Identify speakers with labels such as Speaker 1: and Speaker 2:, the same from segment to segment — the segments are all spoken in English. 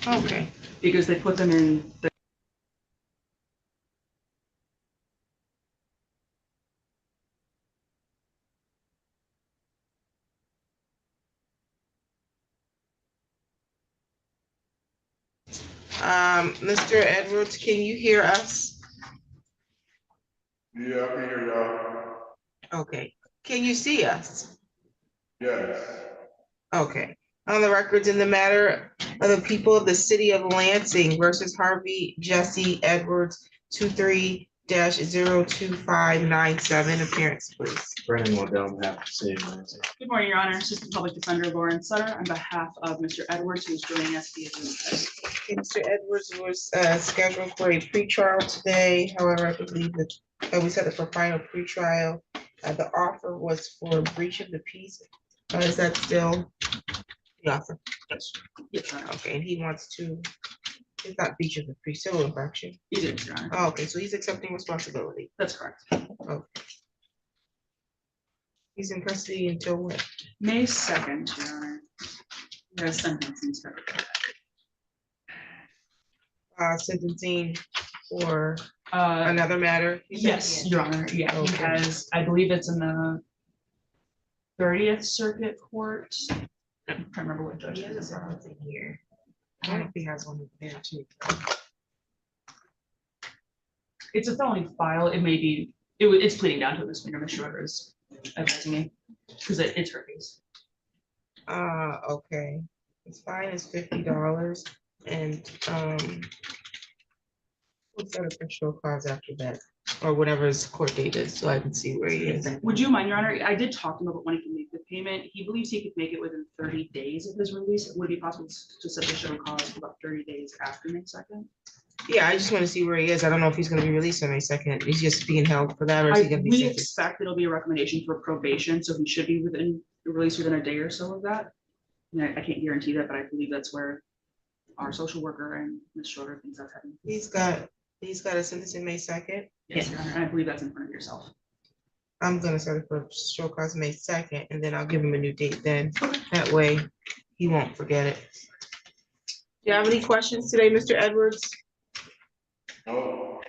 Speaker 1: Okay.
Speaker 2: Because they put them in the
Speaker 1: Mr. Edwards, can you hear us?
Speaker 3: Yeah, I can hear y'all.
Speaker 1: Okay. Can you see us?
Speaker 3: Yes.
Speaker 1: Okay. On the records in the matter of the people of the city of Lansing versus Harvey Jesse Edwards 23-02597. Appearance, please.
Speaker 4: Brennan Waddell, on behalf of the city of Lansing.
Speaker 2: Good morning, Your Honor. Assistant Public Defender Lauren Sutter on behalf of Mr. Edwards, who's joining us via Zoom.
Speaker 1: Okay, Mr. Edwards was scheduled for a pretrial today. However, I believe that we set it for final pretrial. The offer was for breach of the peace. Is that still the offer?
Speaker 2: Yes. Yes, Your Honor.
Speaker 1: Okay, and he wants to, it's not breach of the peace, civil infraction.
Speaker 2: He did, Your Honor.
Speaker 1: Oh, okay, so he's accepting responsibility.
Speaker 2: That's correct.
Speaker 1: Okay. He's in custody until when?
Speaker 2: May 2nd, Your Honor. He has sentencing started.
Speaker 1: Sentencing for another matter?
Speaker 2: Yes, Your Honor. Yeah,
Speaker 1: Okay.
Speaker 2: he has, I believe it's in the 30th Circuit Court. I'm trying to remember what judge
Speaker 1: He
Speaker 2: it
Speaker 1: has a
Speaker 2: is.
Speaker 1: sentencing here. I don't know if he has one there too.
Speaker 2: It's a felony file. It may be, it's pleading down to this finger, Ms. Schroeder is advising me, because it's her case.
Speaker 1: Okay. His fine is $50 and we'll set up a show cause after that, or whatever his court date is, so I can see where he is.
Speaker 2: Would you mind, Your Honor? I did talk to him about when he can make the payment. He believes he could make it within 30 days of his release. Would it be possible to set the show cause for about 30 days after May 2nd?
Speaker 1: Yeah, I just want to see where he is. I don't know if he's gonna be released on May 2nd. He's just being held for that, or is he gonna be
Speaker 2: We
Speaker 1: sentenced?
Speaker 2: expect it'll be a recommendation for probation, so he should be released within a day or so of that. And I can't guarantee that, but I believe that's where our social worker and Ms. Schroeder thinks that's happening.
Speaker 1: He's got a sentence in May 2nd.
Speaker 2: Yes, Your Honor, and I believe that's in front of yourself.
Speaker 1: I'm gonna set it for show cause May 2nd, and then I'll give him a new date then. That way he won't forget it. Do you have any questions today, Mr. Edwards?
Speaker 3: No.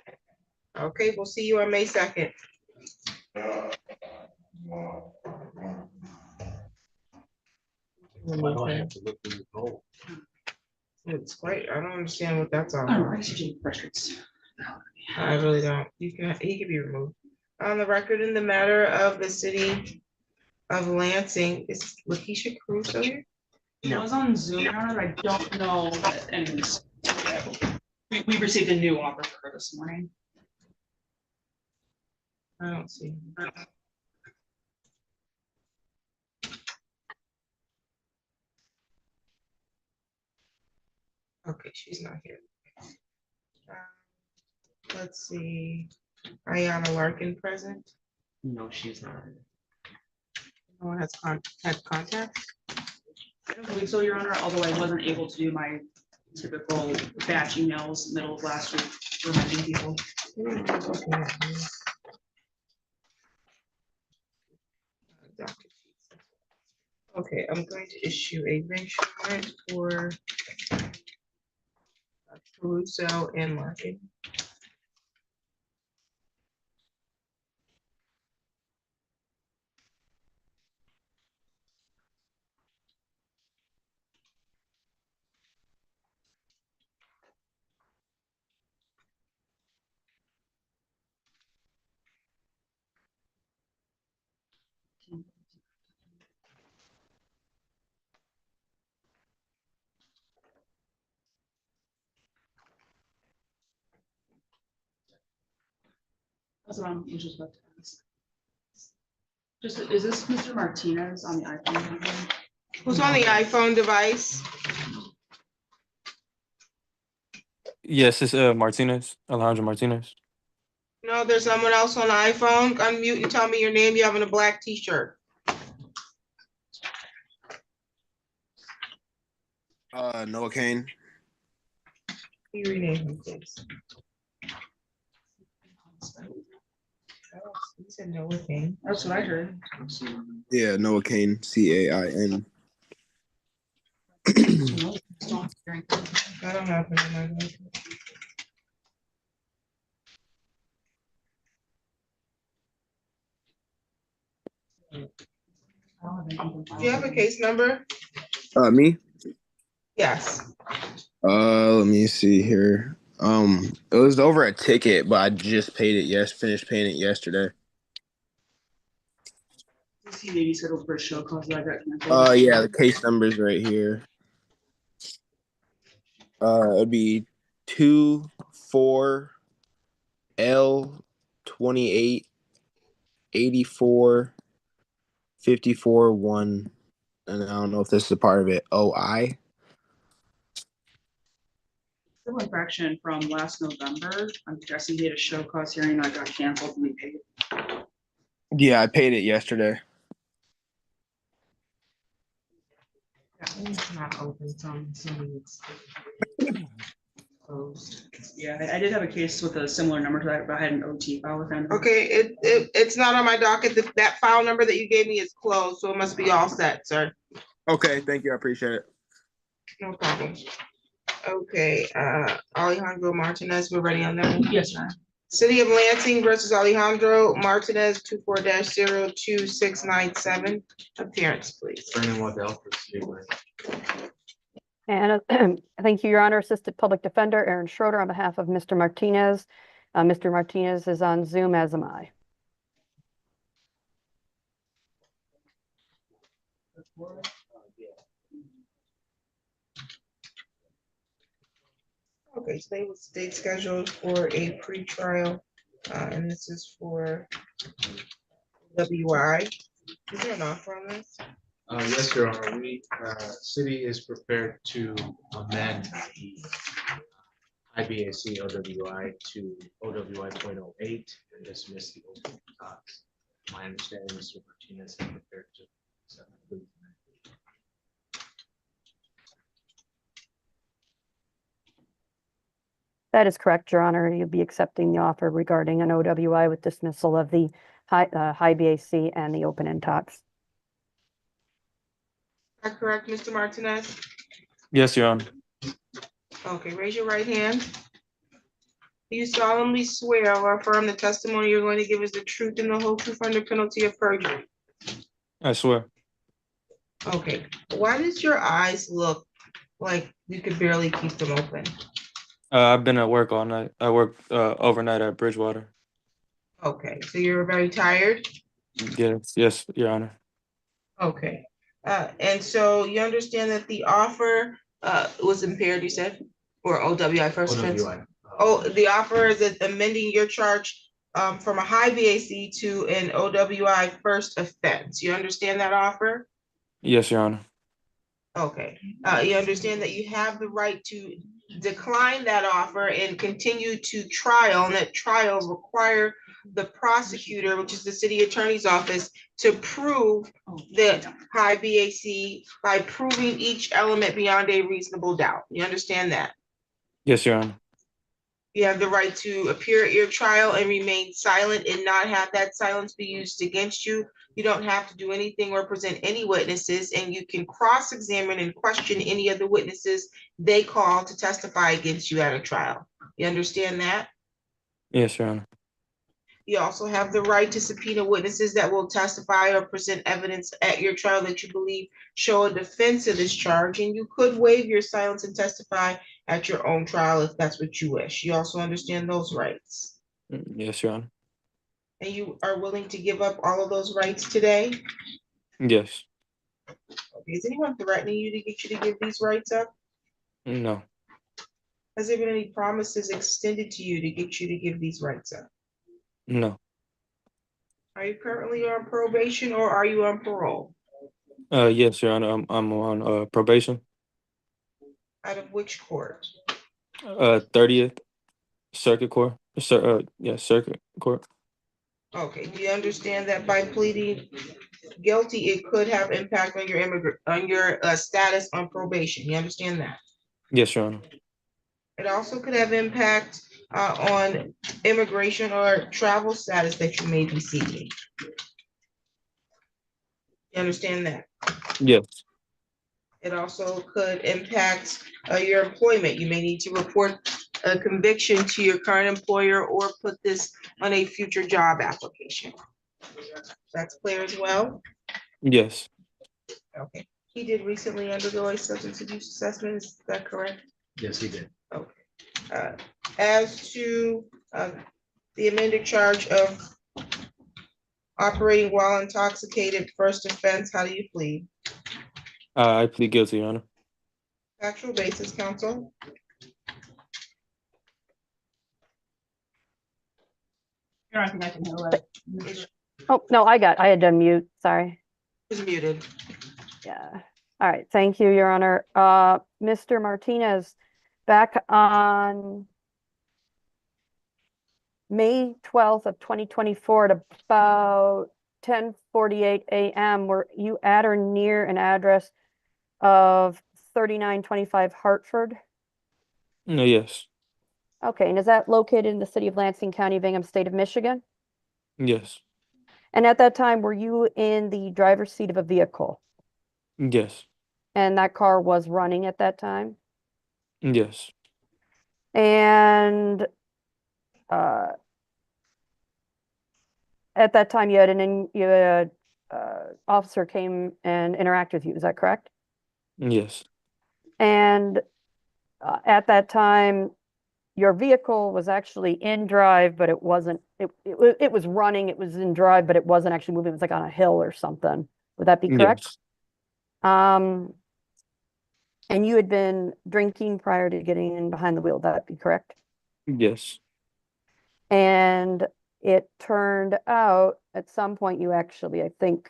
Speaker 1: Okay, we'll see you on May 2nd.
Speaker 3: Yeah.
Speaker 4: Why do I have to look through the poll?
Speaker 1: It's quite, I don't understand what that's all
Speaker 2: I don't know,
Speaker 1: about.
Speaker 2: ICJ frustrates.
Speaker 1: I really don't. He can be removed. On the record in the matter of the city of Lansing, is Lakeisha Cruz still here?
Speaker 2: She was on Zoom, Your Honor, I don't know, but anyways. We received a new offer for her this morning.
Speaker 1: I don't see her. Okay, she's not here. Let's see. Ayana Larkin present.
Speaker 4: No, she's not.
Speaker 1: No one has had contact.
Speaker 2: I don't believe so, Your Honor, although I wasn't able to do my typical batch emails middle of last week reminding people.
Speaker 1: Okay, I'm going to issue a bench warrant for Caruso and Larkin.
Speaker 2: That's what I'm just about to ask. Just, is this Mr. Martinez on the iPhone?
Speaker 1: Who's on the iPhone device?
Speaker 5: Yes, it's Martinez, Alejandro Martinez.
Speaker 1: No, there's someone else on the iPhone. Unmute and tell me your name. You have on a black t-shirt.
Speaker 6: Noah Kane.
Speaker 1: You rename him, please. You said Noah Kane.
Speaker 2: That's what I heard.
Speaker 6: Yeah, Noah Kane, Cain.
Speaker 1: I don't have it in my notes. Do you have a case number?
Speaker 6: Me?
Speaker 1: Yes.
Speaker 6: Let me see here. It was over a ticket, but I just paid it. Finished paying it yesterday.
Speaker 2: Is he maybe scheduled for a show cause that got canceled?
Speaker 6: Yeah, the case number's right here. It'd be 24L288454 1, and I don't know if this is a part of it. OI.
Speaker 2: Civil infraction from last November. I'm guessing he had a show cause hearing that got canceled and we paid it.
Speaker 6: Yeah, I paid it yesterday.
Speaker 1: It's not open, so I'm assuming it's closed.
Speaker 2: Yeah, I did have a case with a similar number to that, but I had an OT file with him.
Speaker 1: Okay, it's not on my docket. That file number that you gave me is closed, so it must be all set, sir.
Speaker 6: Okay, thank you. I appreciate it.
Speaker 1: No problem. Okay, Alejandro Martinez, we're ready on that one?
Speaker 2: Yes, sir.
Speaker 1: City of Lansing versus Alejandro Martinez, 24-02697. Appearance, please.
Speaker 4: Brandon Waddell for City of Lansing.
Speaker 7: And thank you, Your Honor. Assistant Public Defender Aaron Schroeder on behalf of Mr. Martinez. Mr. Martinez is on Zoom, as am I.
Speaker 1: Okay, today was date scheduled for a pretrial, and this is for WI. Is there an offer on this?
Speaker 4: Yes, Your Honor, city is prepared to amend the IBAC OWI to OWI .08 and dismiss the open talks. My understanding, Mr. Martinez is prepared to accept the plea.
Speaker 7: That is correct, Your Honor. You'll be accepting the offer regarding an OWI with dismissal of the high BAC and the open end talks.
Speaker 1: Is that correct, Mr. Martinez?
Speaker 5: Yes, Your Honor.
Speaker 1: Okay, raise your right hand. Do you solemnly swear or affirm the testimony you're going to give is the truth and the whole truth under penalty of perjury?
Speaker 5: I swear.
Speaker 1: Okay, why does your eyes look like you could barely keep them open?
Speaker 5: I've been at work all night. I worked overnight at Bridgewater.
Speaker 1: Okay, so you're very tired?
Speaker 5: Yes, Your Honor.
Speaker 1: Okay, and so you understand that the offer was impaired, you said? Or OWI first offense?
Speaker 4: OWI.
Speaker 1: Oh, the offer is amending your charge from a high BAC to an OWI first offense. You understand that offer?
Speaker 5: Yes, Your Honor.
Speaker 1: Okay, you understand that you have the right to decline that offer and continue to trial, and that trial require the prosecutor, which is the city attorney's office, to prove the high BAC by proving each element beyond a reasonable doubt. You understand that?
Speaker 5: Yes, Your Honor.
Speaker 1: You have the right to appear at your trial and remain silent and not have that silence be used against you. You don't have to do anything or present any witnesses, and you can cross-examine and question any of the witnesses they call to testify against you at a trial. You understand that?
Speaker 5: Yes, Your Honor.
Speaker 1: You also have the right to subpoena witnesses that will testify or present evidence at your trial that you believe show a defense of this charge, and you could waive your silence and testify at your own trial if that's what you wish. You also understand those rights.
Speaker 5: Yes, Your Honor.
Speaker 1: And you are willing to give up all of those rights today?
Speaker 5: Yes.
Speaker 1: Okay, is anyone threatening you to get you to give these rights up?
Speaker 5: No.
Speaker 1: Has there been any promises extended to you to get you to give these rights up?
Speaker 5: No.
Speaker 1: Are you currently on probation or are you on parole?
Speaker 5: Yes, Your Honor. I'm on probation.
Speaker 1: Out of which court?
Speaker 5: 30th Circuit Court. Circuit Court.
Speaker 1: Okay, do you understand that by pleading guilty, it could have impact on your status on probation? You understand that?
Speaker 5: Yes, Your Honor.
Speaker 1: It also could have impact on immigration or travel status that you may be seeking. You understand that?
Speaker 5: Yes.
Speaker 1: It also could impact your employment. You may need to report a conviction to your current employer or put this on a future job application. That's clear as well?
Speaker 5: Yes.
Speaker 1: Okay. He did recently undergo a substance abuse assessment, is that correct?
Speaker 4: Yes, he did.
Speaker 1: As to the amended charge of operating while intoxicated, first offense, how do you plead?
Speaker 5: I plead guilty, Your Honor.
Speaker 1: Factual basis, counsel?
Speaker 2: I think I can handle it.
Speaker 7: Oh, no, I had to mute, sorry.
Speaker 1: Is muted.
Speaker 7: Yeah. All right, thank you, Your Honor. Mr. Martinez, back on May 12th of 2024 at about 10:48 a.m., were you at or near an address of 3925 Hartford?
Speaker 5: No, yes.
Speaker 7: Okay, and is that located in the city of Lansing County, Bingham, state of Michigan?
Speaker 5: Yes.
Speaker 7: And at that time, were you in the driver's seat of a vehicle?
Speaker 5: Yes.
Speaker 7: And that car was running at that time?
Speaker 5: Yes.
Speaker 7: And at that time, you had an officer came and interacted with you, is that correct?
Speaker 5: Yes.
Speaker 7: And at that time, your vehicle was actually in drive, but it wasn't, it was running, it was in drive, but it wasn't actually moving, it was like on a hill or something. Would that be correct?
Speaker 5: Yes.
Speaker 7: And you had been drinking prior to getting in behind the wheel, that be correct?
Speaker 5: Yes.
Speaker 7: And it turned out at some point you actually, I think,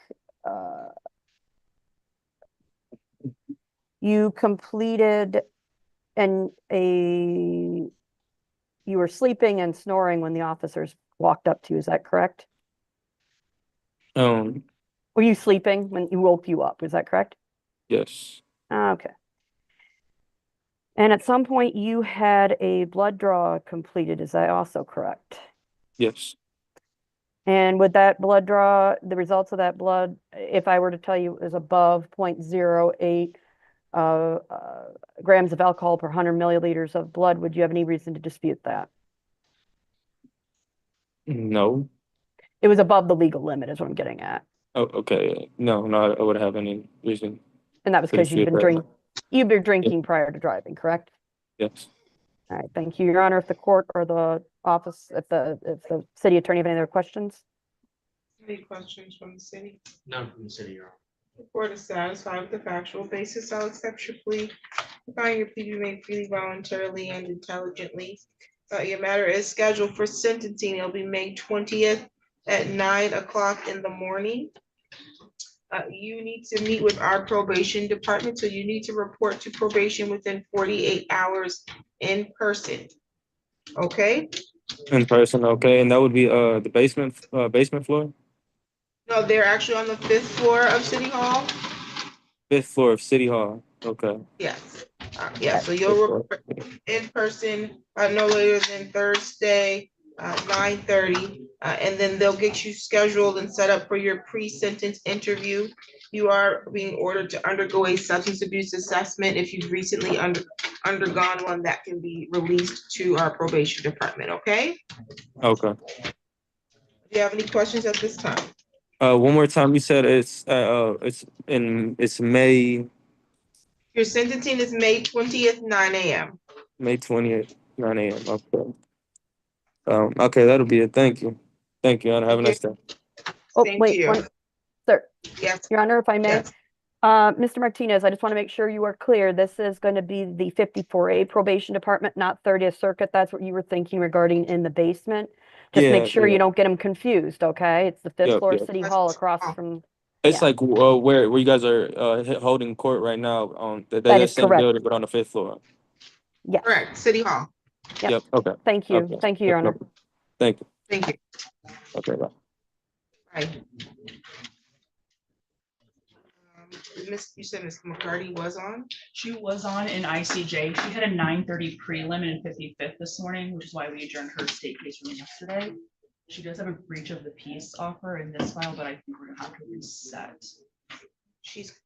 Speaker 7: you completed you were sleeping and snoring when the officers walked up to you, is that correct? Were you sleeping when he woke you up, is that correct?
Speaker 5: Yes.
Speaker 7: Okay. And at some point you had a blood draw completed, is that also correct?
Speaker 5: Yes.
Speaker 7: And with that blood draw, the results of that blood, if I were to tell you it was above 0.08 grams of alcohol per 100 milliliters of blood, would you have any reason to dispute that?
Speaker 5: No.
Speaker 7: It was above the legal limit is what I'm getting at.
Speaker 5: Oh, okay. No, I wouldn't have any reason.
Speaker 7: And that was
Speaker 5: to
Speaker 7: because you've
Speaker 5: dispute
Speaker 7: been
Speaker 5: that.
Speaker 7: you've been drinking prior to driving, correct?
Speaker 5: Yes.
Speaker 7: All right, thank you, Your Honor. If the court or the office, if the city attorney have any other questions?
Speaker 1: Any questions from the city?
Speaker 4: None from the city, Your Honor.
Speaker 1: The court is satisfied with the factual basis. I'll accept your plea. Find your plea be made freely, voluntarily, and intelligently. Your matter is scheduled for sentencing. It'll be May 20th at 9 o'clock in the morning. You need to meet with our probation department, so you need to report to probation within 48 hours in person. Okay?
Speaker 5: In person, okay. And that would be the basement floor?
Speaker 1: No, they're actually on the 5th floor of City Hall.
Speaker 5: 5th floor of City Hall. Okay.
Speaker 1: Yes. Yeah, so you'll report in person no later than Thursday, 9:30, and then they'll get you scheduled and set up for your pre-sentence interview. You are being ordered to undergo a substance abuse assessment. If you've recently undergone one, that can be released to our probation department, okay?
Speaker 5: Okay.
Speaker 1: Do you have any questions at this time?
Speaker 5: One more time, you said it's May
Speaker 1: Your sentencing is May 20th, 9 a.m.
Speaker 5: May 20th, 9 a.m. Okay. Okay, that'll be it. Thank you. Thank you, Honor. Have a nice day.
Speaker 7: Oh,
Speaker 1: Same to
Speaker 7: wait,
Speaker 1: you.
Speaker 7: sir,
Speaker 1: Yes.
Speaker 7: Your Honor, if I may.
Speaker 1: Yes.
Speaker 7: Mr. Martinez, I just want to make sure you are clear. This is going to be the 54A probation department, not 30th Circuit. That's what you were thinking regarding in the basement. Just make sure you don't get them confused, okay? It's the 5th floor City Hall across from.
Speaker 5: It's
Speaker 7: Yeah.
Speaker 5: like where you guys are holding court right now.
Speaker 7: That is
Speaker 5: same
Speaker 7: correct.
Speaker 5: building, but on the 5th floor.
Speaker 7: Yes.
Speaker 1: Correct, City Hall.
Speaker 7: Yep.
Speaker 5: Okay.
Speaker 7: Thank you.
Speaker 5: Okay.
Speaker 7: Thank you, Your Honor.
Speaker 5: Thank you.
Speaker 1: Thank you.
Speaker 5: Okay, bye.
Speaker 1: Right. You said Ms. McCarty was on?
Speaker 2: She was on in ICJ. She had a 9:30 prelim in 55th this morning, which is why we adjourned her state case from yesterday. She does have a breach of the peace offer in this file, but I think we're gonna have to reset.
Speaker 1: She's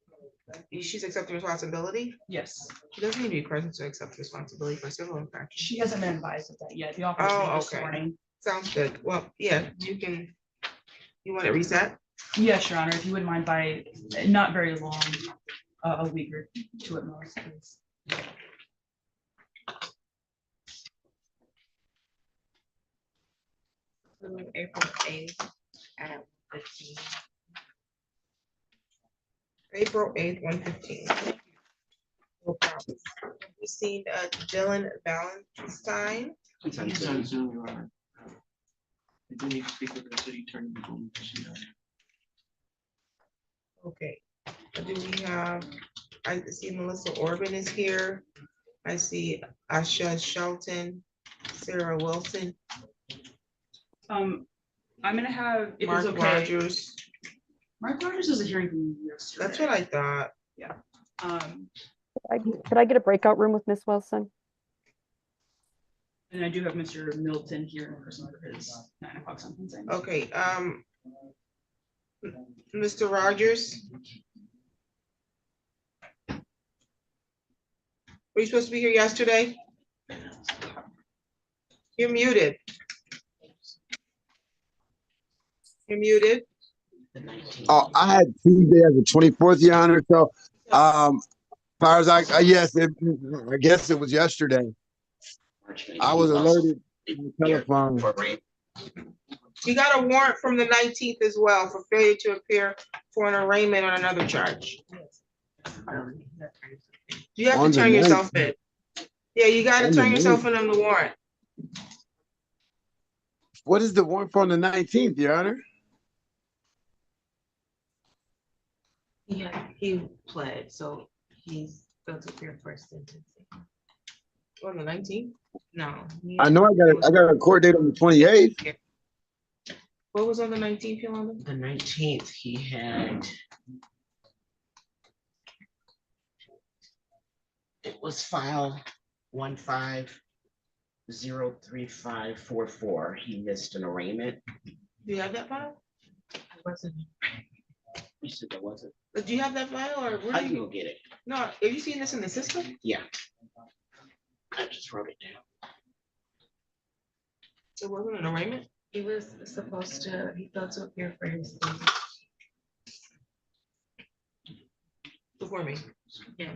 Speaker 1: She's accepting responsibility?
Speaker 2: Yes,
Speaker 1: She doesn't need to be present to accept responsibility for civil infraction.
Speaker 2: she hasn't been advised of that yet. The offer was
Speaker 1: Oh,
Speaker 2: made this
Speaker 1: okay.
Speaker 2: morning.
Speaker 1: Sounds good. Well, yeah, you want it reset?
Speaker 2: Yes, Your Honor, if you wouldn't mind by not very long, a week or two at most, please.
Speaker 8: April 8th at 15.
Speaker 1: April 8th, 1:15. No problem. We seen Dylan Valentine.
Speaker 9: He's on Zoom, Your Honor. I do need to speak with the city attorney before we proceed on.
Speaker 1: Okay. Do we have, I see Melissa Orban is here. I see Asha Shelton, Sarah Wilson,
Speaker 2: I'm gonna have, if
Speaker 1: Mark
Speaker 2: it's okay.
Speaker 1: Rogers.
Speaker 2: Mark Rogers is a hearing from yesterday.
Speaker 1: That's what I thought.
Speaker 7: Could I get a breakout room with Miss Wilson?
Speaker 2: And I do have Mr. Milton here in person for his 9 o'clock something.
Speaker 1: Okay, Mr. Rogers. Were you supposed to be here yesterday? You're muted. You're muted.
Speaker 10: Oh, I had Tuesday as the 24th, Your Honor. So, as far as I guess it was yesterday. I was alerted on the telephone.
Speaker 1: You got a warrant from the 19th as well for failure to appear for an arraignment on another charge. You have
Speaker 10: On
Speaker 1: to
Speaker 10: the
Speaker 1: turn yourself
Speaker 10: 19th.
Speaker 1: in. Yeah, you gotta
Speaker 10: On the
Speaker 1: turn yourself in on the warrant.
Speaker 10: What is the warrant for on the 19th, Your Honor?
Speaker 8: Yeah, he pled, so he's going to appear for sentencing.
Speaker 1: On the 19th?
Speaker 8: No.
Speaker 10: I know I got a court date on the 28th.
Speaker 1: What was on the 19th, Yolanda?
Speaker 9: The 19th, he had. It was file 1503544. He missed an arraignment.
Speaker 1: Do you have that file?
Speaker 8: I wasn't.
Speaker 9: You said there wasn't.
Speaker 1: Do you have that file or where
Speaker 9: I
Speaker 1: do
Speaker 9: can
Speaker 1: you?
Speaker 9: go get it.
Speaker 1: No, have you seen this in the system?
Speaker 9: Yeah. I just wrote it down.
Speaker 1: It wasn't an arraignment?
Speaker 8: He was supposed to, he failed to appear for his.
Speaker 1: Before me.
Speaker 8: Yeah.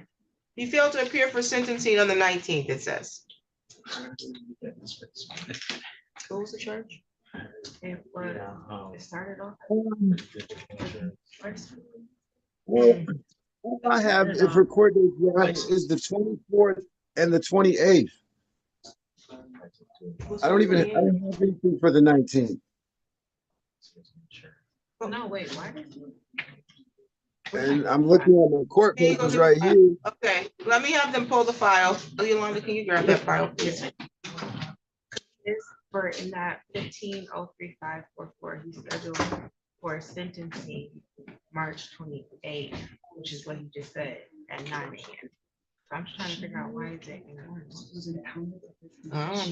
Speaker 1: He failed to appear for sentencing on the 19th, it says. What was the charge?
Speaker 8: It was, it started off.
Speaker 10: All I have is for court dates, Your Honor, is the 24th and the 28th. I don't have anything for the 19th.
Speaker 8: No, wait, why did you?
Speaker 10: And I'm looking at my court
Speaker 1: Here you go,
Speaker 10: papers right here.
Speaker 1: Okay, let me have them pull the file. Oh, Yolanda, can you grab that file, please?
Speaker 8: This for in that 1503-544, he's scheduled for sentencing March 28th, which is what he just said at 9 a.m. So I'm just trying to figure out why is it.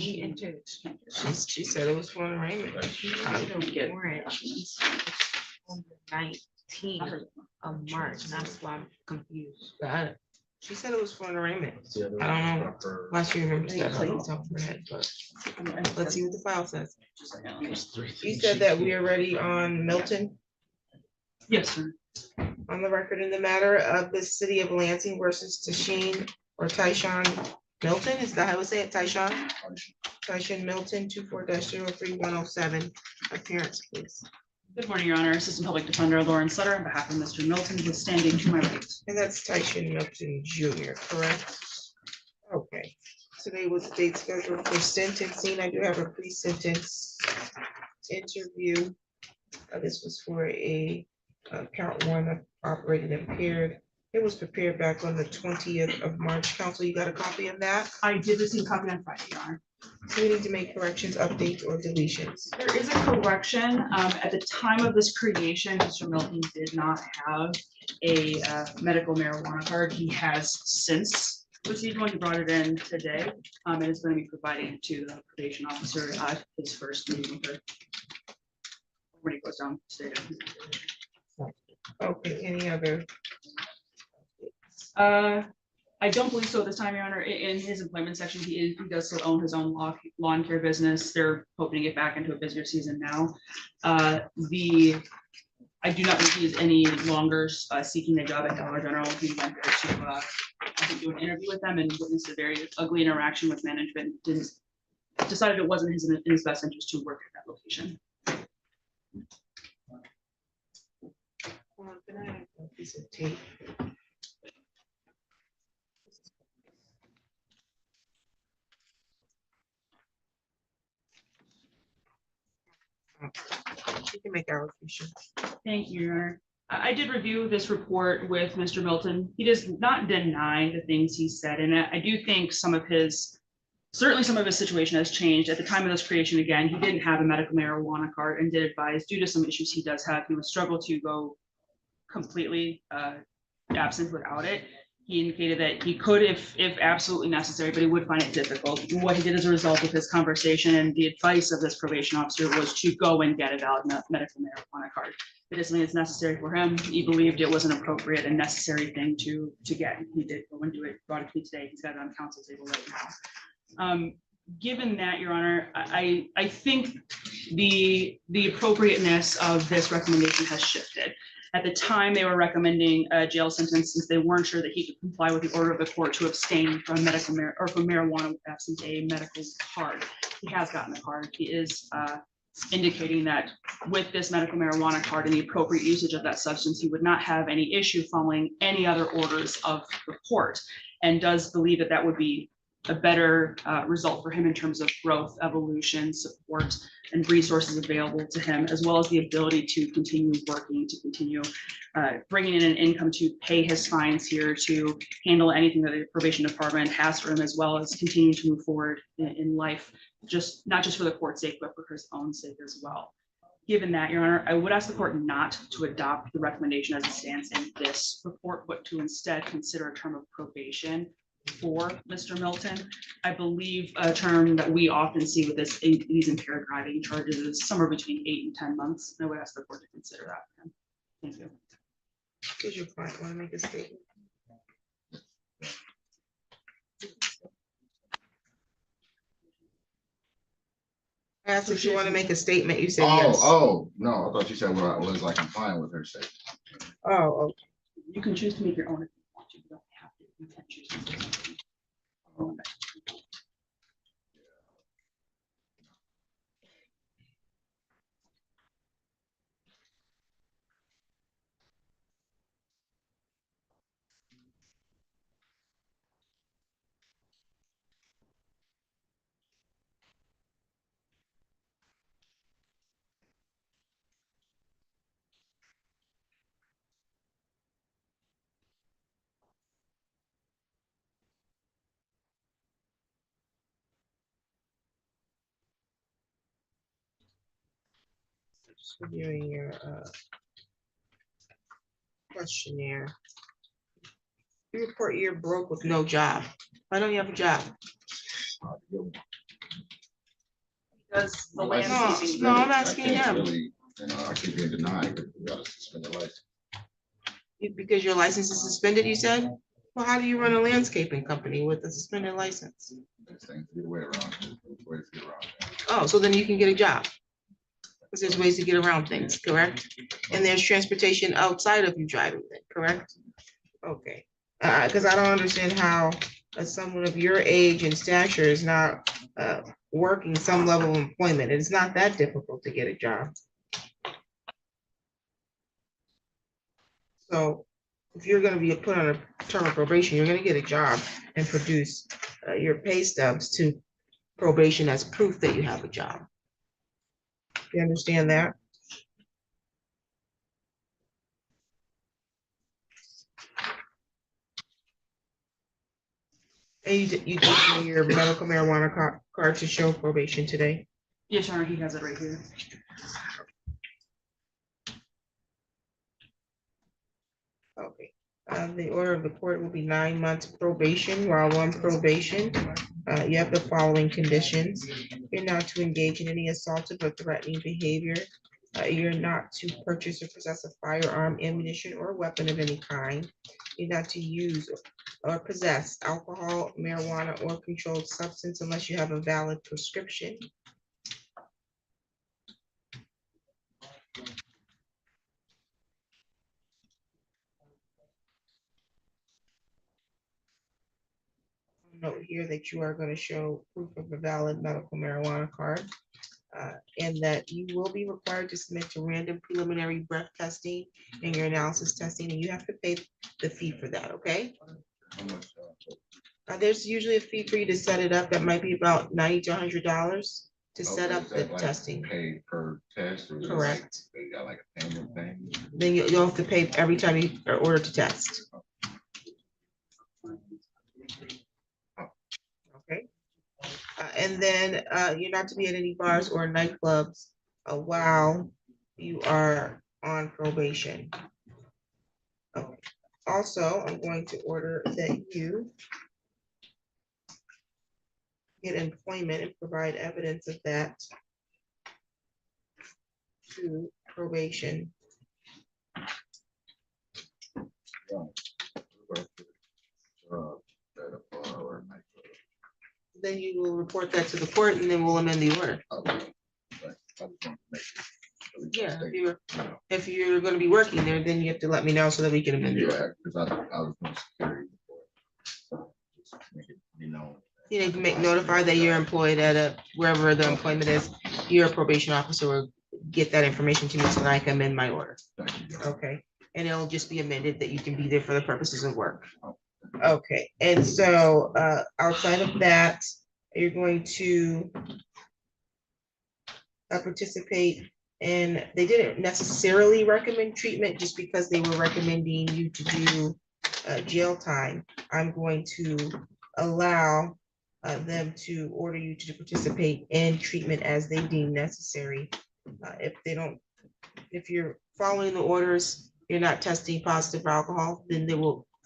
Speaker 8: She entered.
Speaker 1: She said it was for an arraignment.
Speaker 8: I don't get warrant on the 19th of March. And that's why I'm confused.
Speaker 1: Got it. She said it was for an arraignment. I don't know why she remembers that off the top of her head, but let's see what the file says. You said that we are ready on Milton,
Speaker 2: Yes, sir.
Speaker 1: on the record in the matter of the city of Lansing versus Tyshawn Milton. Is that how I would say it? Tyshawn Milton, 24-03107. Appearance, please.
Speaker 2: Good morning, Your Honor. Assistant Public Defender Lauren Sutter on behalf of Mr. Milton, who is standing to my right.
Speaker 1: And that's Tyshawn Milton Jr., correct? Okay. Today was the date scheduled for sentencing. I do have a pre-sentence interview. This was for a count one of operated impaired. It was prepared back on the 20th of March. Council, you got a copy of that?
Speaker 2: I did receive a copy on Friday, Your Honor.
Speaker 1: So we need to make corrections, updates, or deletions.
Speaker 2: There is a correction. At the time of this creation, Mr. Milton did not have a medical marijuana card. He has since received one. He brought it in today, and is going to be providing it to the probation officer at his first meeting with her. When he goes down today.
Speaker 1: Okay, any other
Speaker 2: I don't believe so at this time, Your Honor. In his employment section, he does still own his own lawn care business. They're hoping to get back into a busier season now. I do not think he is any longer seeking a job at Dollar General. He went there to, I think, do an interview with them and witnessed a very ugly interaction with management. Decided it wasn't in his best interest to work at that location.
Speaker 1: Can I have a piece of tape? You can make allocation.
Speaker 2: Thank you, Your Honor. I did review this report with Mr. Milton. He does not deny the things he said, and I do think certainly some of his situation has changed. At the time of this creation, again, he didn't have a medical marijuana card and did advise, due to some issues he does have, he would struggle to go completely absent without it. He indicated that he could if absolutely necessary, but he would find it difficult. What he did as a result of his conversation and the advice of this probation officer was to go and get a valid medical marijuana card. It is something that's necessary for him. He believed it was an appropriate and necessary thing to get. He did go and do it, brought it to me today. He's got it on the council table right now. Given that, Your Honor, I think the appropriateness of this recommendation has shifted. At the time, they were recommending a jail sentence since they weren't sure that he could comply with the order of the court to abstain from medical or from marijuana absent a medical card. He has gotten the card. He is indicating that with this medical marijuana card and the appropriate usage of that substance, he would not have any issue following any other orders of the court, and does believe that that would be a better result for him in terms of growth, evolution, support, and resources available to him, as well as the ability to continue working, to continue bringing in an income to pay his fines here, to handle anything that the probation department has for him, as well as continue to move forward in life, not just for the court's sake, but for his own sake as well. Given that, Your Honor, I would ask the court not to adopt the recommendation as it stands in this report, but to instead consider a term of probation for Mr. Milton. I believe a term that we often see with these impaired driving charges is somewhere between 8 and 10 months. I would ask the court to consider that for him. Thank you.
Speaker 1: Does your client want to make a statement? I asked if you want to make a statement. You said yes.
Speaker 3: Oh, no, I thought you said was like complying with her statement.
Speaker 1: Oh, okay.
Speaker 2: You can choose to make your own if you want to. You don't have to. You can choose to do something.
Speaker 1: Just reviewing your questionnaire. You report you're broke with no job. Why don't you have a job?
Speaker 2: Does the
Speaker 3: My license is
Speaker 2: landscaping?
Speaker 3: suspended.
Speaker 1: No, I'm asking
Speaker 3: I can't
Speaker 1: him.
Speaker 3: really, I keep getting denied, but we gotta suspend the license.
Speaker 1: Because your license is suspended, you said? Well, how do you run a landscaping company with a suspended license?
Speaker 3: There's things to get away around. There's ways to get around that.
Speaker 1: Oh, so then you can get a job. Because there's ways to get around things, correct? And there's transportation outside of you driving, then, correct? Okay, because I don't understand how someone of your age and stature is not working some level of employment. It's not that difficult to get a job. So if you're gonna be put on a term of probation, you're gonna get a job and produce your pay stubs to probation as proof that you have a job. You understand that? And you did your medical marijuana card to show probation today?
Speaker 2: Yes, Your Honor, he has it right here.
Speaker 1: Okay, the order of the court will be 9 months probation. While on probation, you have the following conditions. You're not to engage in any assaultive or threatening behavior. You're not to purchase or possess a firearm, ammunition, or weapon of any kind. you're not to use or possess alcohol, marijuana, or controlled substance unless you have a valid prescription. Note here that you are going to show proof of a valid medical marijuana card, and that you will be required to submit to random preliminary breath testing and your analysis testing, and you have to pay the fee for that, okay? There's usually a fee for you to set it up that might be about $90 to $100 to set up the testing.
Speaker 3: Pay per test? Or
Speaker 1: Correct.
Speaker 3: They got like a payment thing?
Speaker 1: Then you'll have to pay every time you are ordered to test. Okay. And then you're not to be at any bars or nightclubs while you are on probation. Okay. Also, I'm going to order that you get employment and provide evidence of that to probation. Then you will report that to the court and then we'll amend the order. Yeah, if you're gonna be working there, then you have to let me know so that we can amend it. You need to notify that you're employed at wherever the employment is. Your probation officer will get that information to me so that I can amend my order. Okay, and it'll just be amended that you can be there for the purposes of work. Okay, and so outside of that, you're going to participate, and they didn't necessarily recommend treatment just because they were recommending you to do jail time. I'm going to allow them to order you to participate in treatment as they deem necessary. If you're following the orders, you're not testing positive for alcohol, then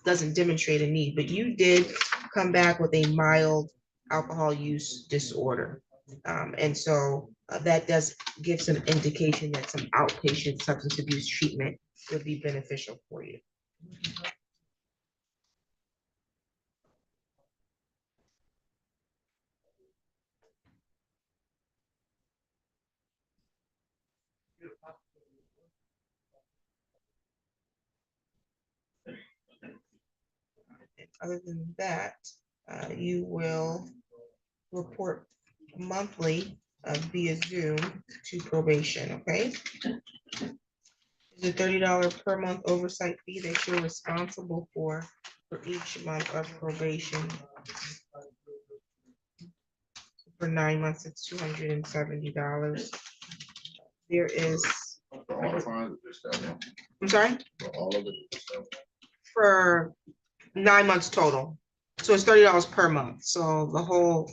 Speaker 1: doesn't demonstrate a need, but you did come back with a mild alcohol use disorder. And so that does give some indication that some outpatient substance abuse treatment would be beneficial for you. Other than that, you will report monthly via Zoom to probation, okay? There's a $30 per month oversight fee that you're responsible for each month of probation. For 9 months, it's $270. There is. I'm sorry? For 9 months total. So it's $30 per month. So the whole.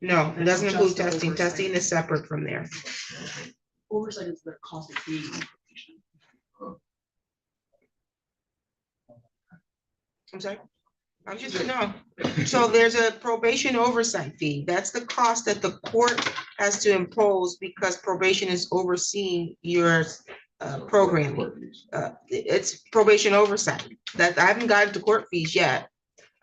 Speaker 1: No, it doesn't include testing. Testing is separate from there.
Speaker 2: Oversight is the cost of being on probation.
Speaker 1: I'm sorry? I'm just, no. So there's a probation oversight fee. That's the cost that the court has to impose because probation is overseeing your programming. It's probation oversight. That I haven't gotten to court fees yet.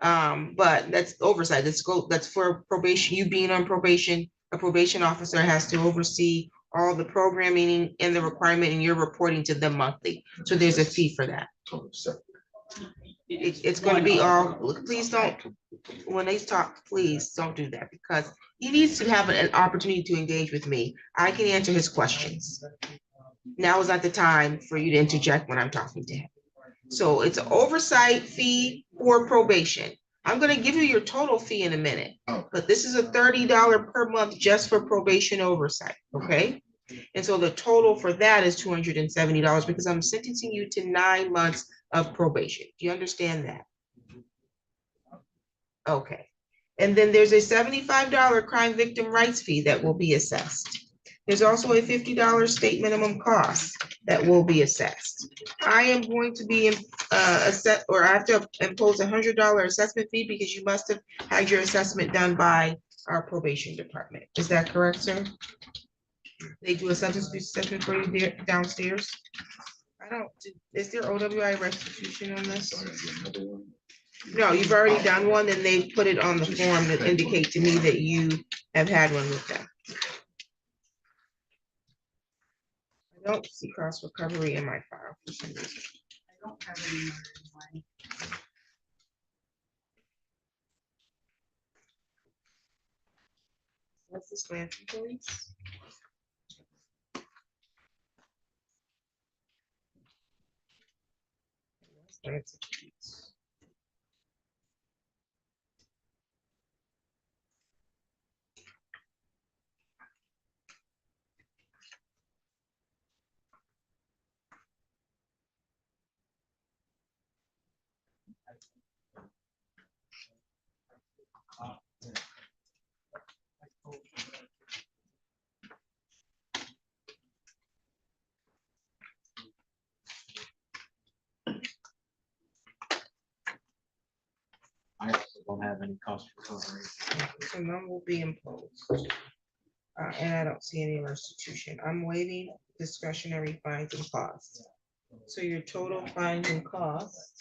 Speaker 1: But that's oversight. That's for probation. You being on probation, a probation officer has to oversee all the programming and the requirement, and you're reporting to them monthly. So there's a fee for that. It's going to be all. Please don't. When they talk, please don't do that because he needs to have an opportunity to engage with me. I can answer his questions. Now is not the time for you to interject when I'm talking to him. So it's an oversight fee for probation. I'm going to give you your total fee in a minute, but this is a $30 per month just for probation oversight, okay? And so the total for that is $270 because I'm sentencing you to 9 months of probation. Do you understand that? Okay. And then there's a $75 crime victim rights fee that will be assessed. There's also a $50 state minimum cost that will be assessed. I am going to be assessed, or I have to impose a $100 assessment fee because you must have had your assessment done by our probation department. Is that correct, sir? They do a substance abuse assessment for you downstairs. Is there OWI restitution on this?
Speaker 3: So I gotta get another one.
Speaker 1: No, you've already done one and they put it on the form that indicate to me that you have had one with them. I don't see cost recovery in my file for some reason.
Speaker 2: I don't have any more in mind.
Speaker 1: What's this land please?
Speaker 4: I also don't have any cost recovery.
Speaker 1: So none will be imposed. And I don't see any restitution. I'm waiting discretionary fines and costs. So your total fines and costs,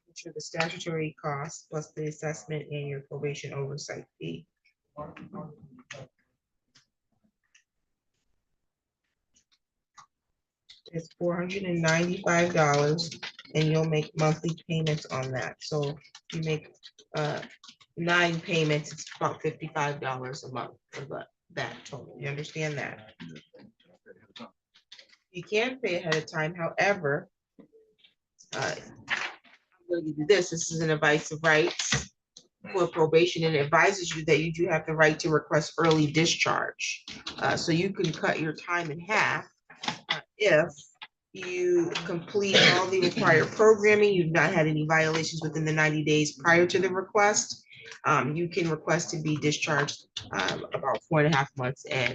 Speaker 1: which are the statutory costs plus the assessment and your probation oversight fee. It's $495 and you'll make monthly payments on that. So you make 9 payments, it's about $55 a month for that total. You understand that? You can pay ahead of time, however, I'm going to give you this. This is an advice of rights for probation, and it advises you that you do have the right to request early discharge. So you can cut your time in half if you complete all the required programming, you've not had any violations within the 90 days prior to the request. You can request to be discharged about 4.5 months in.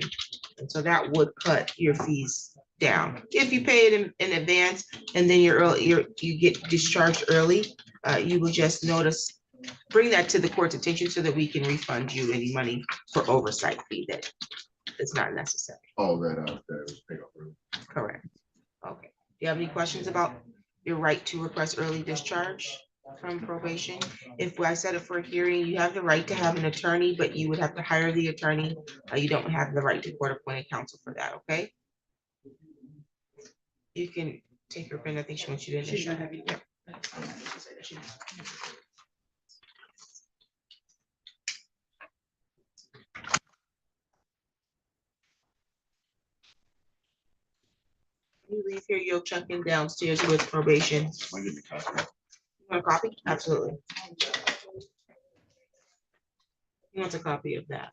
Speaker 1: And so that would cut your fees down. If you pay it in advance and then you get discharged early, you will just bring that to the court's attention so that we can refund you any money for oversight fee that is not necessary.
Speaker 3: All that out there was paid off early.
Speaker 1: Correct. Okay. Do you have any questions about your right to request early discharge from probation? If I set it for a hearing, you have the right to have an attorney, but you would have to hire the attorney. You don't have the right to court-appointed counsel for that, okay? You can take your pen. I think she wants you to initial. Yeah. You leave here, you'll check in downstairs with probation.
Speaker 3: I'll give you a copy.
Speaker 1: You want a copy? Absolutely. He wants a copy of that.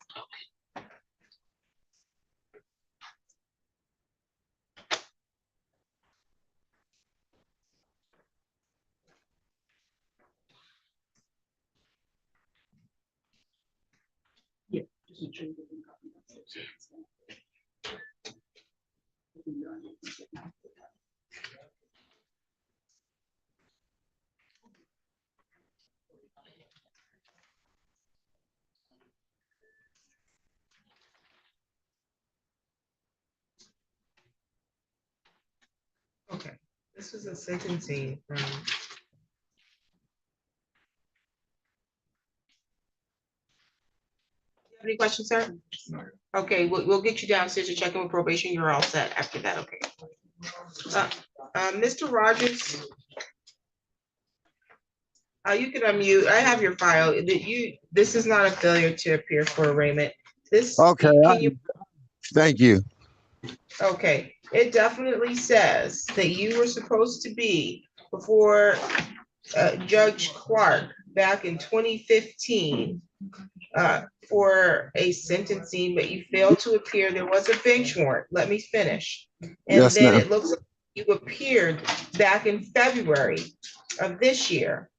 Speaker 1: Yeah. Okay, this was a sentencing from. Any questions, sir?
Speaker 3: No.
Speaker 1: Okay, we'll get you downstairs to check in with probation. You're all set after that, okay? Mr. Rogers. You can unmute. I have your file. This is not a failure to appear for arraignment. This.
Speaker 10: Okay,
Speaker 1: Can you?
Speaker 10: thank you.
Speaker 1: Okay, it definitely says that you were supposed to be before Judge Clark back in 2015 for a sentencing, but you failed to appear. There was a bench warrant. Let me finish. And
Speaker 10: Yes,
Speaker 1: then
Speaker 10: ma'am.
Speaker 1: it looks like you appeared back in February of this year.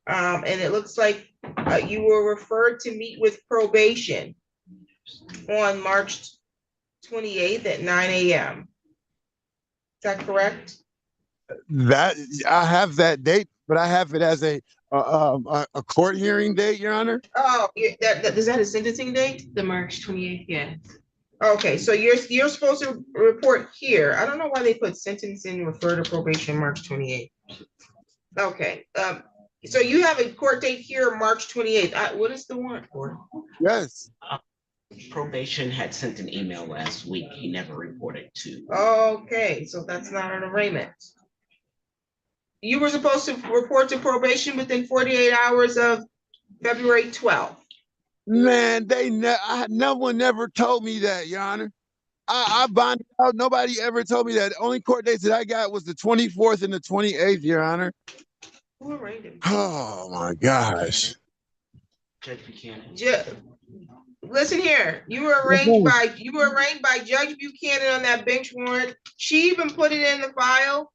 Speaker 1: And it looks like you were referred to meet with probation on March 28th at 9 a.m. Is that correct?
Speaker 10: That I have that date, but I have it as a court hearing date, Your Honor.
Speaker 1: Oh, is that a sentencing date?
Speaker 8: The March 28th, yes.
Speaker 1: Okay, so you're supposed to report here. I don't know why they put sentencing, refer to probation, March 28th. Okay, so you have a court date here, March 28th. What is the warrant for?
Speaker 10: Yes.
Speaker 11: Probation had sent an email last week. He never reported to.
Speaker 1: Okay, so that's not an arraignment. You were supposed to report to probation within 48 hours of February 12th.
Speaker 10: Man, no one never told me that, Your Honor. I bonded out. Nobody ever told me that. The only court dates that I got was the 24th and the 28th, Your Honor.
Speaker 1: Who arraigned him?
Speaker 10: Oh my gosh.
Speaker 11: Judge Buchanan.
Speaker 1: Listen here, you were arraigned by Judge Buchanan on that bench warrant. She even put it in the file.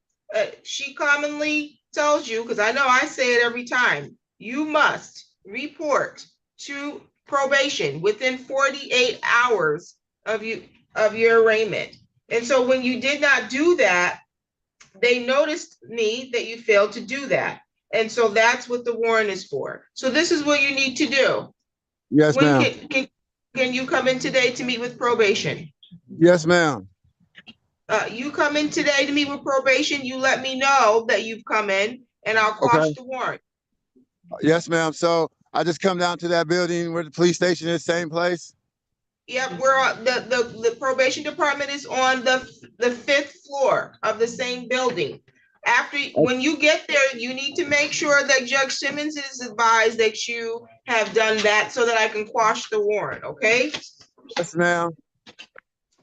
Speaker 1: She commonly tells you, because I know I say it every time, you must report to probation within 48 hours of your arraignment. And so when you did not do that, they noticed me that you failed to do that. And so that's what the warrant is for. So this is what you need to do.
Speaker 10: Yes, ma'am.
Speaker 1: Can you come in today to meet with probation?
Speaker 10: Yes, ma'am.
Speaker 1: You come in today to meet with probation, you let me know that you've come in and I'll quash the warrant.
Speaker 10: Yes, ma'am. So I just come down to that building where the police station is, same place?
Speaker 1: Yep, we're on the probation department is on the 5th floor of the same building. When you get there, you need to make sure that Judge Simmons is advised that you have done that so that I can quash the warrant, okay?
Speaker 10: Yes, ma'am.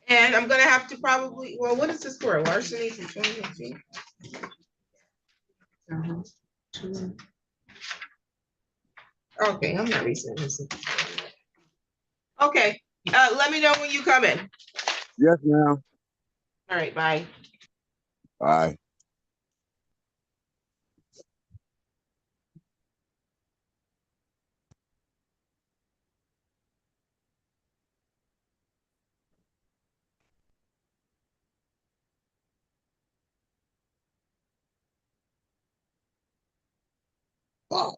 Speaker 1: And I'm gonna have to probably, well, what is this for? Larceny from 2018? Okay, I'm not resending this. Okay, let me know when you come in.
Speaker 10: Yes, ma'am.
Speaker 1: All right, bye.
Speaker 10: Bye. Wow.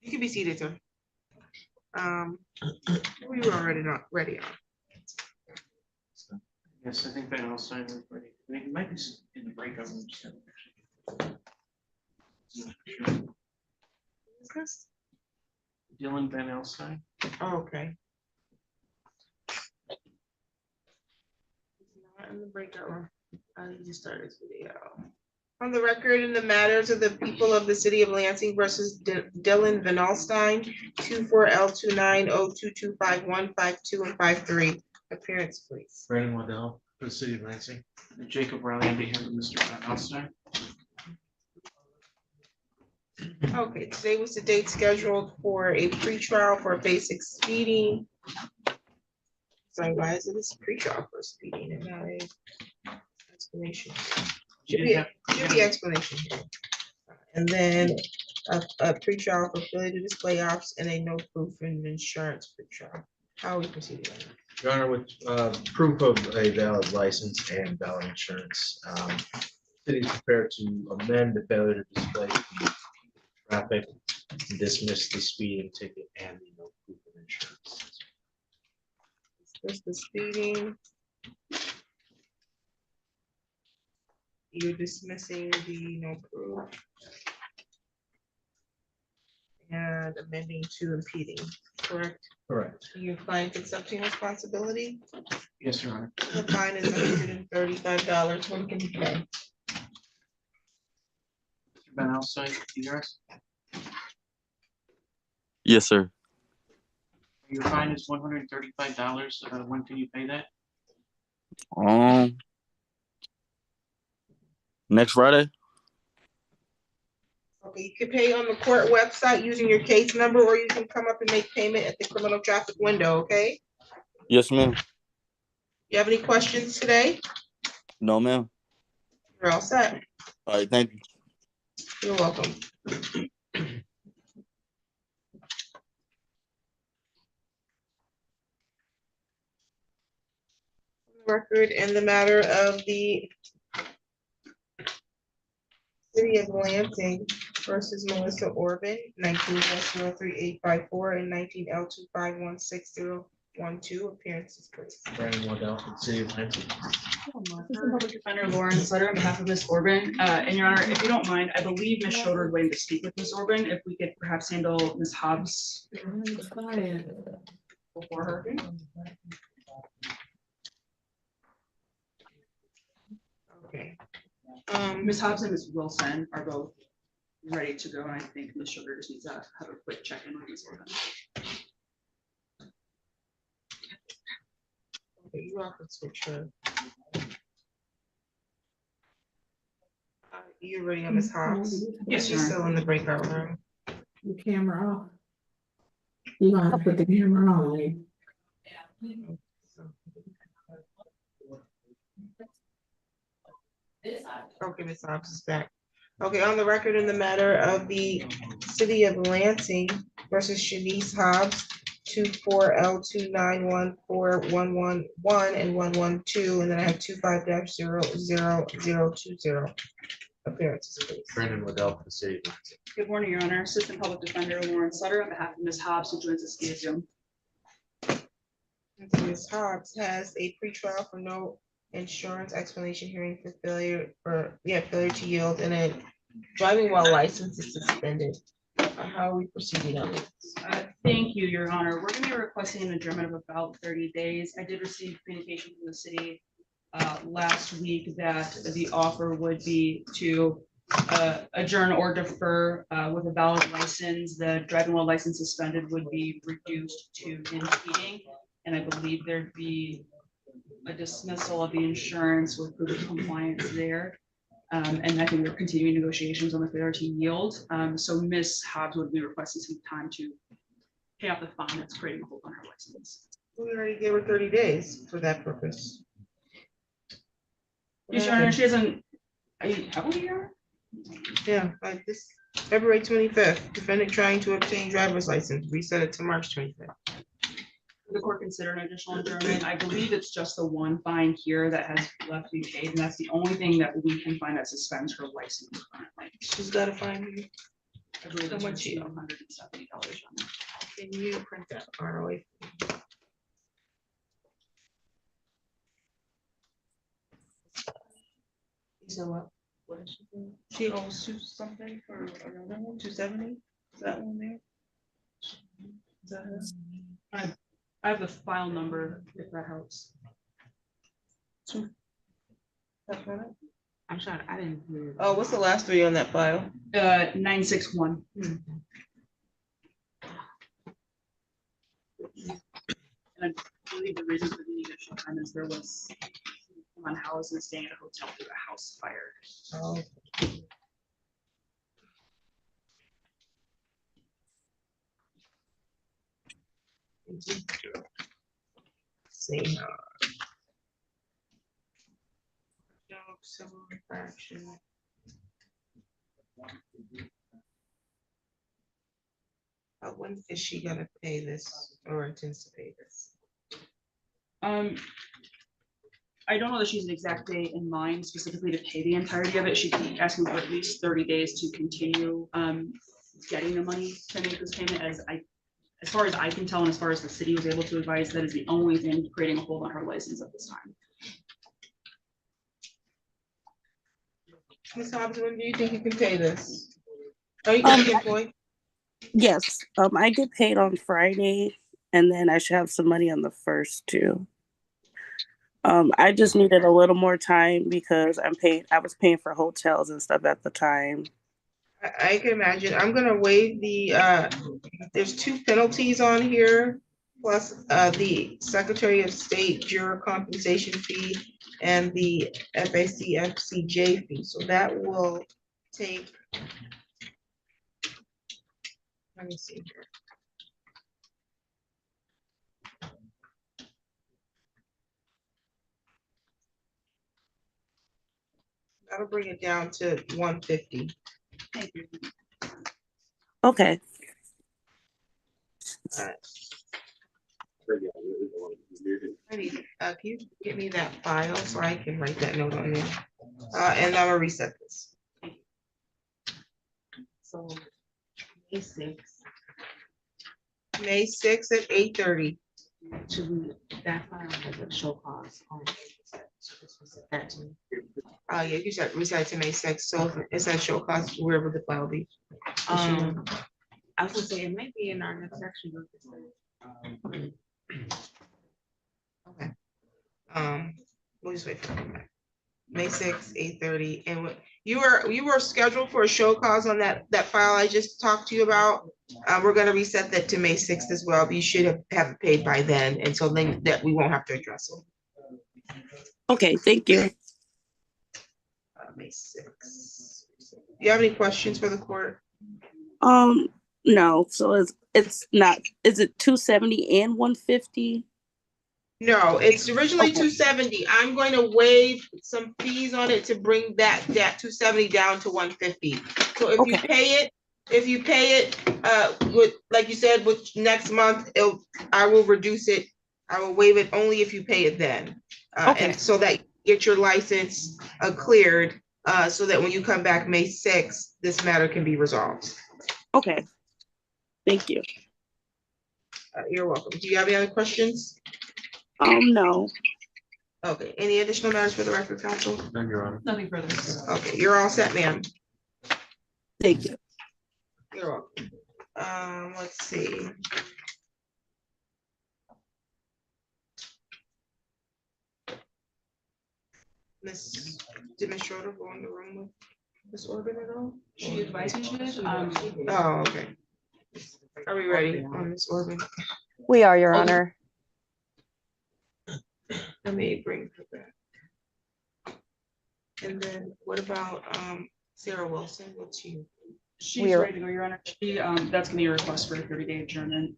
Speaker 1: You can be seated, sir. We were already not ready on.
Speaker 9: Yes, I think Van Alstine is ready. I think it might be in the breakout room. Just haven't actually-
Speaker 1: Is this?
Speaker 9: Dylan Van Alstine.
Speaker 1: Oh, okay. He's not in the breakout room. I need to start his video. On the record in the matters of the people of the city of Lansing versus Dylan Van Alstine, 24L29022515 and 53. Appearance, please.
Speaker 4: Brandon Waddell for the city of Lansing.
Speaker 9: And Jacob Riley on behalf of Mr. Van Alstine.
Speaker 1: Okay, today was the date scheduled for a pretrial for basic speeding. Sorry, why is it this pretrial for speeding and not a explanation? Should be explanation here. And then a pretrial for failure to display ops and a no proof in insurance pretrial. How are we proceeding?
Speaker 4: Your Honor, with proof of a valid license and valid insurance, city is prepared to amend the failure to display the traffic and dismiss the speeding ticket and the no proof of insurance.
Speaker 1: Dismiss the speeding. You're dismissing the no proof. And amending to impeding, correct?
Speaker 4: Correct.
Speaker 1: Your client accepting responsibility?
Speaker 9: Yes, Your Honor.
Speaker 1: The fine is $135. When can you pay?
Speaker 9: Mr. Van Alstine, you hear us?
Speaker 12: Yes, sir.
Speaker 9: Your fine is $135. When can you pay that?
Speaker 12: Next Friday?
Speaker 1: Okay, you can pay on the court website using your case number, or you can come up and make payment at the criminal traffic window, okay?
Speaker 12: Yes, ma'am.
Speaker 1: You have any questions today?
Speaker 12: No, ma'am.
Speaker 1: You're all set.
Speaker 12: All right, thank you.
Speaker 1: You're welcome. Record in the matter of the city of Lansing versus Melissa Orban, 19-03854 and 19L251612. Appearances, please.
Speaker 4: Brandon Waddell for the city of Lansing.
Speaker 2: Assistant Public Defender Lauren Sutter on behalf of Ms. Orban. And Your Honor, if you don't mind, I believe Ms. Schroeder is waiting to speak with Ms. Orban. If we could perhaps handle Ms. Hobbs before her.
Speaker 1: Okay.
Speaker 2: Ms. Hobbs and Ms. Wilson are both ready to go, and I think Ms. Schroeder just needs to have a quick check-in with Ms. Orban.
Speaker 1: Okay, you all can switch her. You ready on Ms. Hobbs?
Speaker 2: Yes,
Speaker 1: She's
Speaker 2: Your
Speaker 1: still in the breakout room.
Speaker 13: The camera off. You gonna have to put the camera on.
Speaker 1: Okay, Ms. Hobbs is back. Okay, on the record in the matter of the city of Lansing versus Shanice Hobbs, 24L291411 and 112, and then I have 25-00020. Appearances, please.
Speaker 4: Brandon Waddell for the city of Lansing.
Speaker 2: Good morning, Your Honor. Assistant Public Defender Lauren Sutter on behalf of Ms. Hobbs, who joins us via Zoom.
Speaker 1: Ms. Hobbs has a pretrial for no insurance explanation hearing for failure to yield, and a driving while license is suspended. How are we proceeding on this?
Speaker 2: Thank you, Your Honor. We're going to be requesting an adjournment of about 30 days. I did receive communication from the city last week that the offer would be to adjourn or defer with a valid license. The driving while license suspended would be reduced to impeding, and I believe there'd be a dismissal of the insurance with proof of compliance there. And I think we're continuing negotiations on the failure to yield. So Ms. Hobbs would be requesting some time to pay off the fine that's creating a hold on her license.
Speaker 1: We already gave her 30 days for that purpose.
Speaker 2: Yes, Your Honor, she hasn't. How old are you?
Speaker 1: Yeah, like this February 25th, defendant trying to obtain driver's license, reset it to March 25th.
Speaker 2: The court consider an additional adjournment. I believe it's just the one fine here that has left to be paid, and that's the only thing that we can find that suspends her license currently.
Speaker 1: She's got to find you.
Speaker 2: I believe it's
Speaker 1: How much
Speaker 2: $170.
Speaker 1: Can you print that ROA? So what? What is she doing? She owes something for another one, 270? Is that one there? Is that her?
Speaker 2: I have the file number, if that helps.
Speaker 1: That's not it?
Speaker 8: I'm sorry, I didn't hear.
Speaker 1: Oh, what's the last three on that file?
Speaker 2: 961. And I believe the reason for the additional time is there was someone housed and staying at a hotel through a house fire.
Speaker 1: Oh. See. Civil infraction. When is she gonna pay this or intends to pay this?
Speaker 2: I don't know that she's an exact date in mind specifically to pay the entirety of it. She'd be asking for at least 30 days to continue getting the money to make this payment. As far as I can tell, and as far as the city was able to advise, that is the only thing creating a hold on her license at this time.
Speaker 1: Ms. Hobbs, when do you think you can pay this? Are you employed?
Speaker 14: Yes, I get paid on Friday, and then I should have some money on the 1st too. I just needed a little more time because I was paying for hotels and stuff at the time.
Speaker 1: I can imagine. I'm gonna waive the, there's 2 penalties on here, plus the Secretary of State juror compensation fee and the FACFCJ fee. So that will take, let me see here. That'll bring it down to 150.
Speaker 2: Thank you.
Speaker 14: Okay.
Speaker 1: Can you give me that file so I can write that note on there? And I'm gonna reset this.
Speaker 8: So May 6th.
Speaker 1: May 6th at 8:30.
Speaker 8: That file has a show cause on it. That to me.
Speaker 1: Yeah, you said reset it to May 6th, so it says show cause wherever the file be.
Speaker 8: I was gonna say, it may be in our next section.
Speaker 1: Okay. We'll just wait for that. May 6th, 8:30, and you were scheduled for a show cause on that file I just talked to you about. We're gonna reset that to May 6th as well, but you should have it paid by then, and so then that we won't have to address it.
Speaker 14: Okay, thank you.
Speaker 1: May 6th. Do you have any questions for the court?
Speaker 14: No, so it's not, is it 270 and 150?
Speaker 1: No, it's originally 270. I'm going to waive some fees on it to bring that 270 down to 150. So if you pay it, with, like you said, with next month, I will reduce it. I will waive it only if you pay it then. And so that you get your license cleared, so that when you come back May 6th, this matter can be resolved.
Speaker 14: Okay. Thank you.
Speaker 1: You're welcome. Do you have any other questions?
Speaker 14: No.
Speaker 1: Okay, any additional matters for the record, counsel?
Speaker 4: None, Your Honor.
Speaker 2: Nothing further.
Speaker 1: Okay, you're all set, ma'am.
Speaker 14: Thank you.
Speaker 1: You're welcome. Let's see. Did Ms. Schroeder go in the room with Ms. Orban at all?
Speaker 2: She advised me she did.
Speaker 1: Oh, okay. Are we ready on Ms. Orban?
Speaker 7: We are, Your Honor.
Speaker 1: Let me bring her back. And then what about Sarah Wilson? What's she?
Speaker 2: She's ready to go, Your Honor. That's gonna be a request for a 30-day adjournment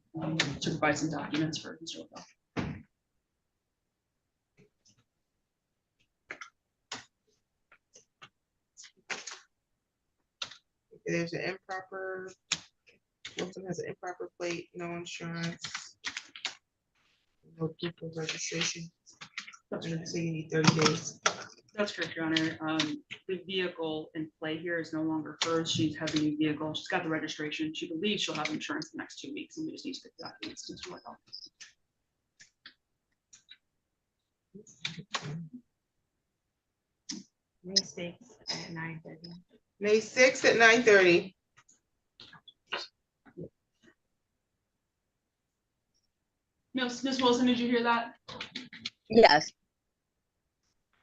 Speaker 2: to provide some documents for Mr. Lopez.
Speaker 1: There's an improper, Wilson has an improper plate, no insurance, no proof of registration. So you need 30 days.
Speaker 2: That's correct, Your Honor. The vehicle in play here is no longer hers. She has a new vehicle. She's got the registration. She believes she'll have insurance the next 2 weeks, and we just need to get the documents to Mr. Lopez.
Speaker 8: May 6th at 9:30.
Speaker 1: May 6th at 9:30.
Speaker 2: Ms. Wilson, did you hear that?
Speaker 15: Yes.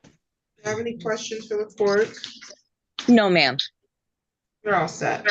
Speaker 1: Do you have any questions for the court?
Speaker 15: No, ma'am.
Speaker 1: You're all set.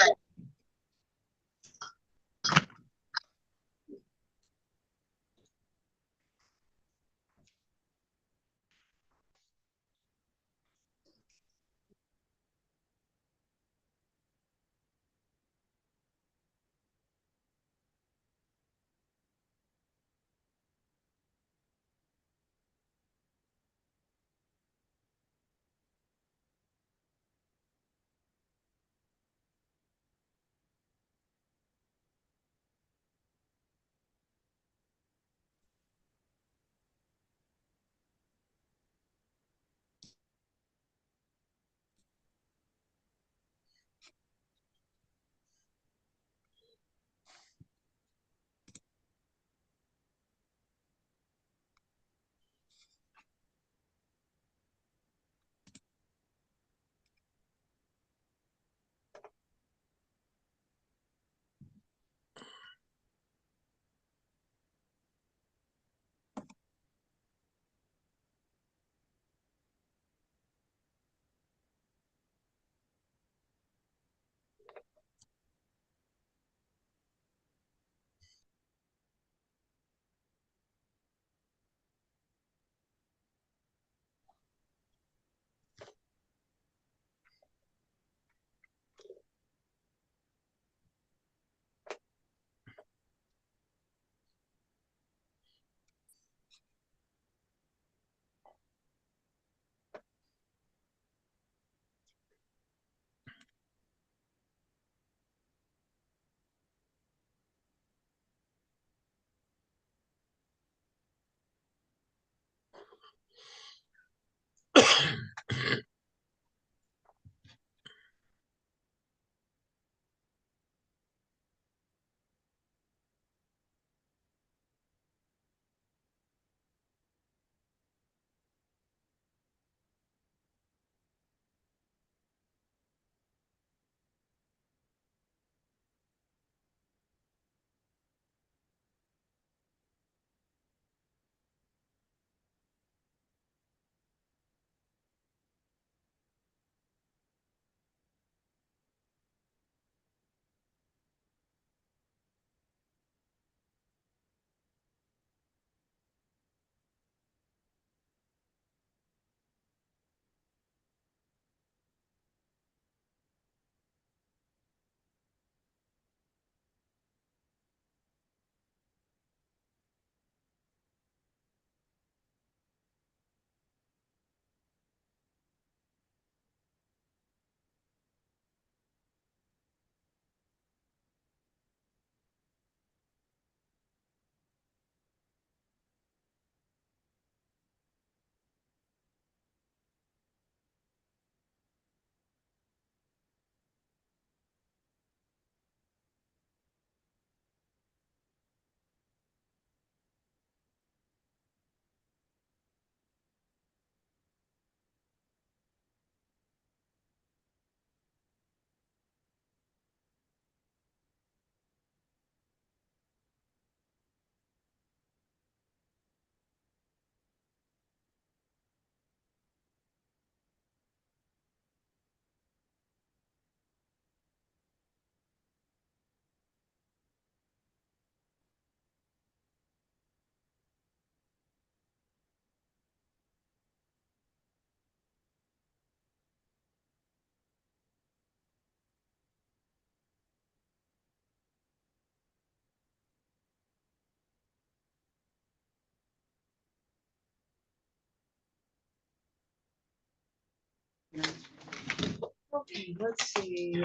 Speaker 1: Okay, let's see,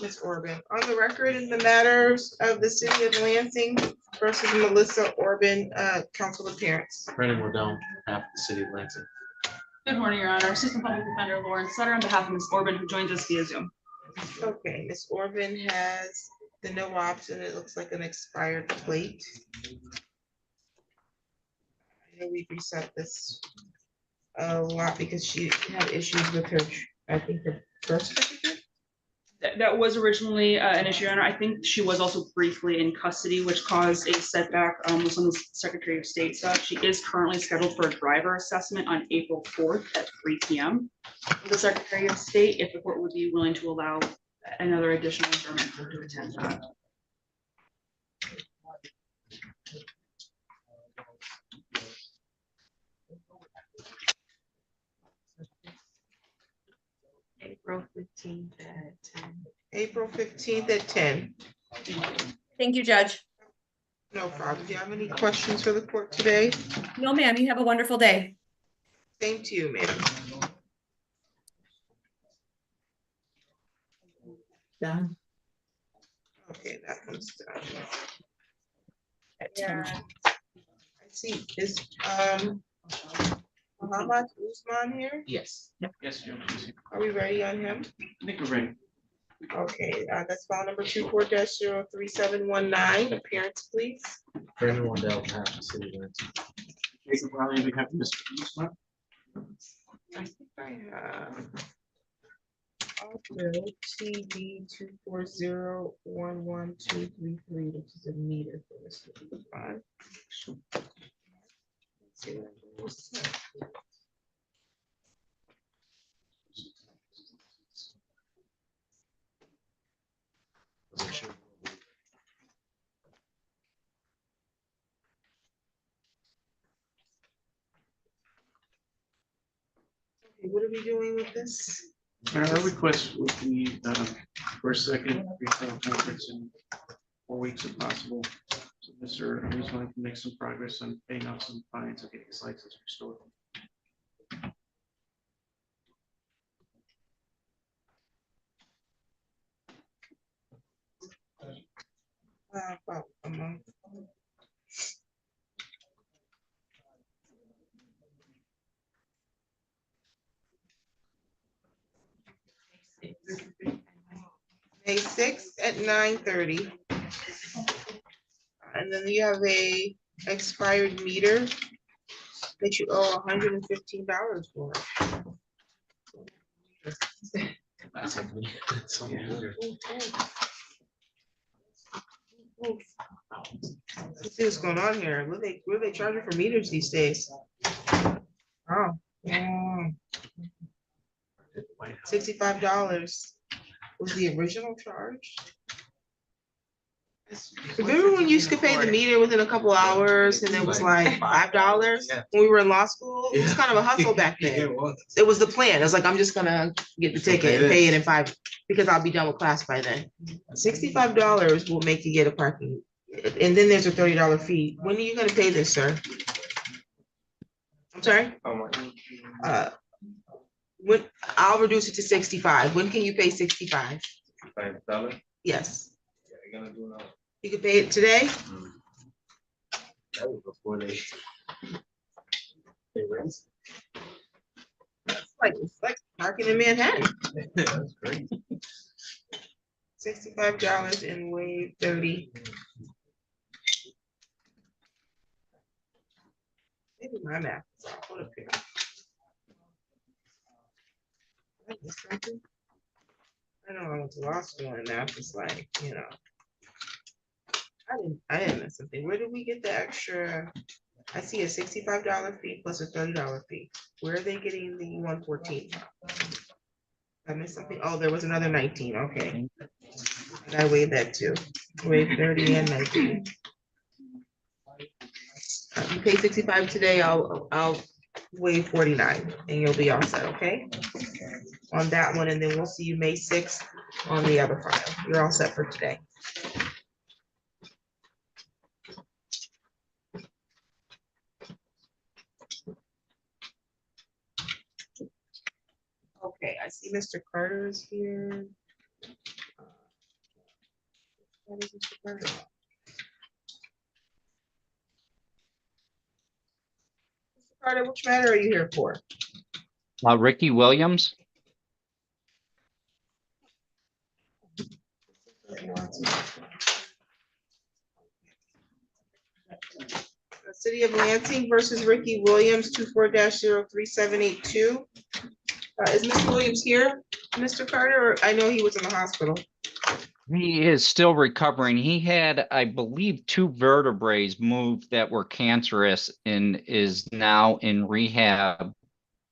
Speaker 1: Ms. Orban, on the record in the matters of the city of Lansing versus Melissa Orban, council appearance.
Speaker 4: Brandon Wardell, on behalf of the city of Lansing.
Speaker 2: Good morning, Your Honor. Assistant Public Defender Lauren Sutter on behalf of Ms. Orban, who joins us via Zoom.
Speaker 1: Okay, Ms. Orban has the no option, it looks like an expired plate. I know we reset this a lot because she had issues with her, I think, her birth certificate.
Speaker 2: That was originally an issue, and I think she was also briefly in custody, which caused a setback with some of the Secretary of State stuff. She is currently scheduled for a driver assessment on April 4th at 3 p.m. with the Secretary of State, if the court would be willing to allow another additional German to attend that.
Speaker 8: April 15th at 10.
Speaker 1: April 15th at 10.
Speaker 16: Thank you, Judge.
Speaker 1: No problem. Do you have any questions for the court today?
Speaker 16: No, ma'am, you have a wonderful day.
Speaker 1: Same to you, ma'am.
Speaker 13: Done.
Speaker 1: Okay, that one's done. Yeah. I see, is Muhammad Usman here?
Speaker 11: Yes.
Speaker 9: Yes, Judge.
Speaker 1: Are we ready on him?
Speaker 9: I think we're ready.
Speaker 1: Okay, that's file number 24-03719. Appearance, please.
Speaker 4: Brandon Wandell, half the city limits.
Speaker 9: Jacob Riley, we have Mr. Usman.
Speaker 1: I think I have. Also, TB 240-11233, which is a meter for Mr. Usman. Let's see what it is. Okay, what are we doing with this?
Speaker 9: Our request would be for a second retail conference in 4 weeks if possible. So Mr. Usman can make some progress on paying off some fines and getting his license restored.
Speaker 1: About a month. May 6th at 9:30. And then you have a expired meter that you owe $115 for. Let's see what's going on here. What are they charging for meters these days? Oh, yeah. $65 was the original charge. Remember when you used to pay the meter within a couple hours and it was like $5 when we were in law school? It was kind of a hustle back then. It was the plan. It was like, I'm just gonna get the ticket and pay it in 5 because I'll be done with class by then. $65 will make you get a parking. And then there's a $30 fee. When are you gonna pay this, sir? I'm sorry? When I'll reduce it to 65. When can you pay 65?
Speaker 3: $5?
Speaker 1: Yes.
Speaker 3: Yeah, you're gonna do now.
Speaker 1: You can pay it today?
Speaker 3: That was before they raised.
Speaker 1: It's like parking in Manhattan.
Speaker 3: That's great.
Speaker 1: $65 and waive 30. Maybe my math is off. Hold up here. Did I miss something? I know I went to law school and math is like, you know. I didn't miss something. Where did we get the extra? I see a $65 fee plus a $30 fee. Where are they getting the 114? I missed something. Oh, there was another 19. Okay. I waived that too. Waive 30 and 19. You pay 65 today, I'll waive 49 and you'll be all set, okay? On that one, and then we'll see you May 6th on the other file. You're all set for today. Okay, I see Mr. Carter is here. What is Mr. Carter? Mr. Carter, which matter are you here for?
Speaker 17: Ricky Williams.
Speaker 1: Let's City of Lansing versus Ricky Williams, 24-03782. Is Mr. Williams here, Mr. Carter? Or I know he was in the hospital.
Speaker 17: He is still recovering. He had, I believe, two vertebrae moved that were cancerous and is now in rehab,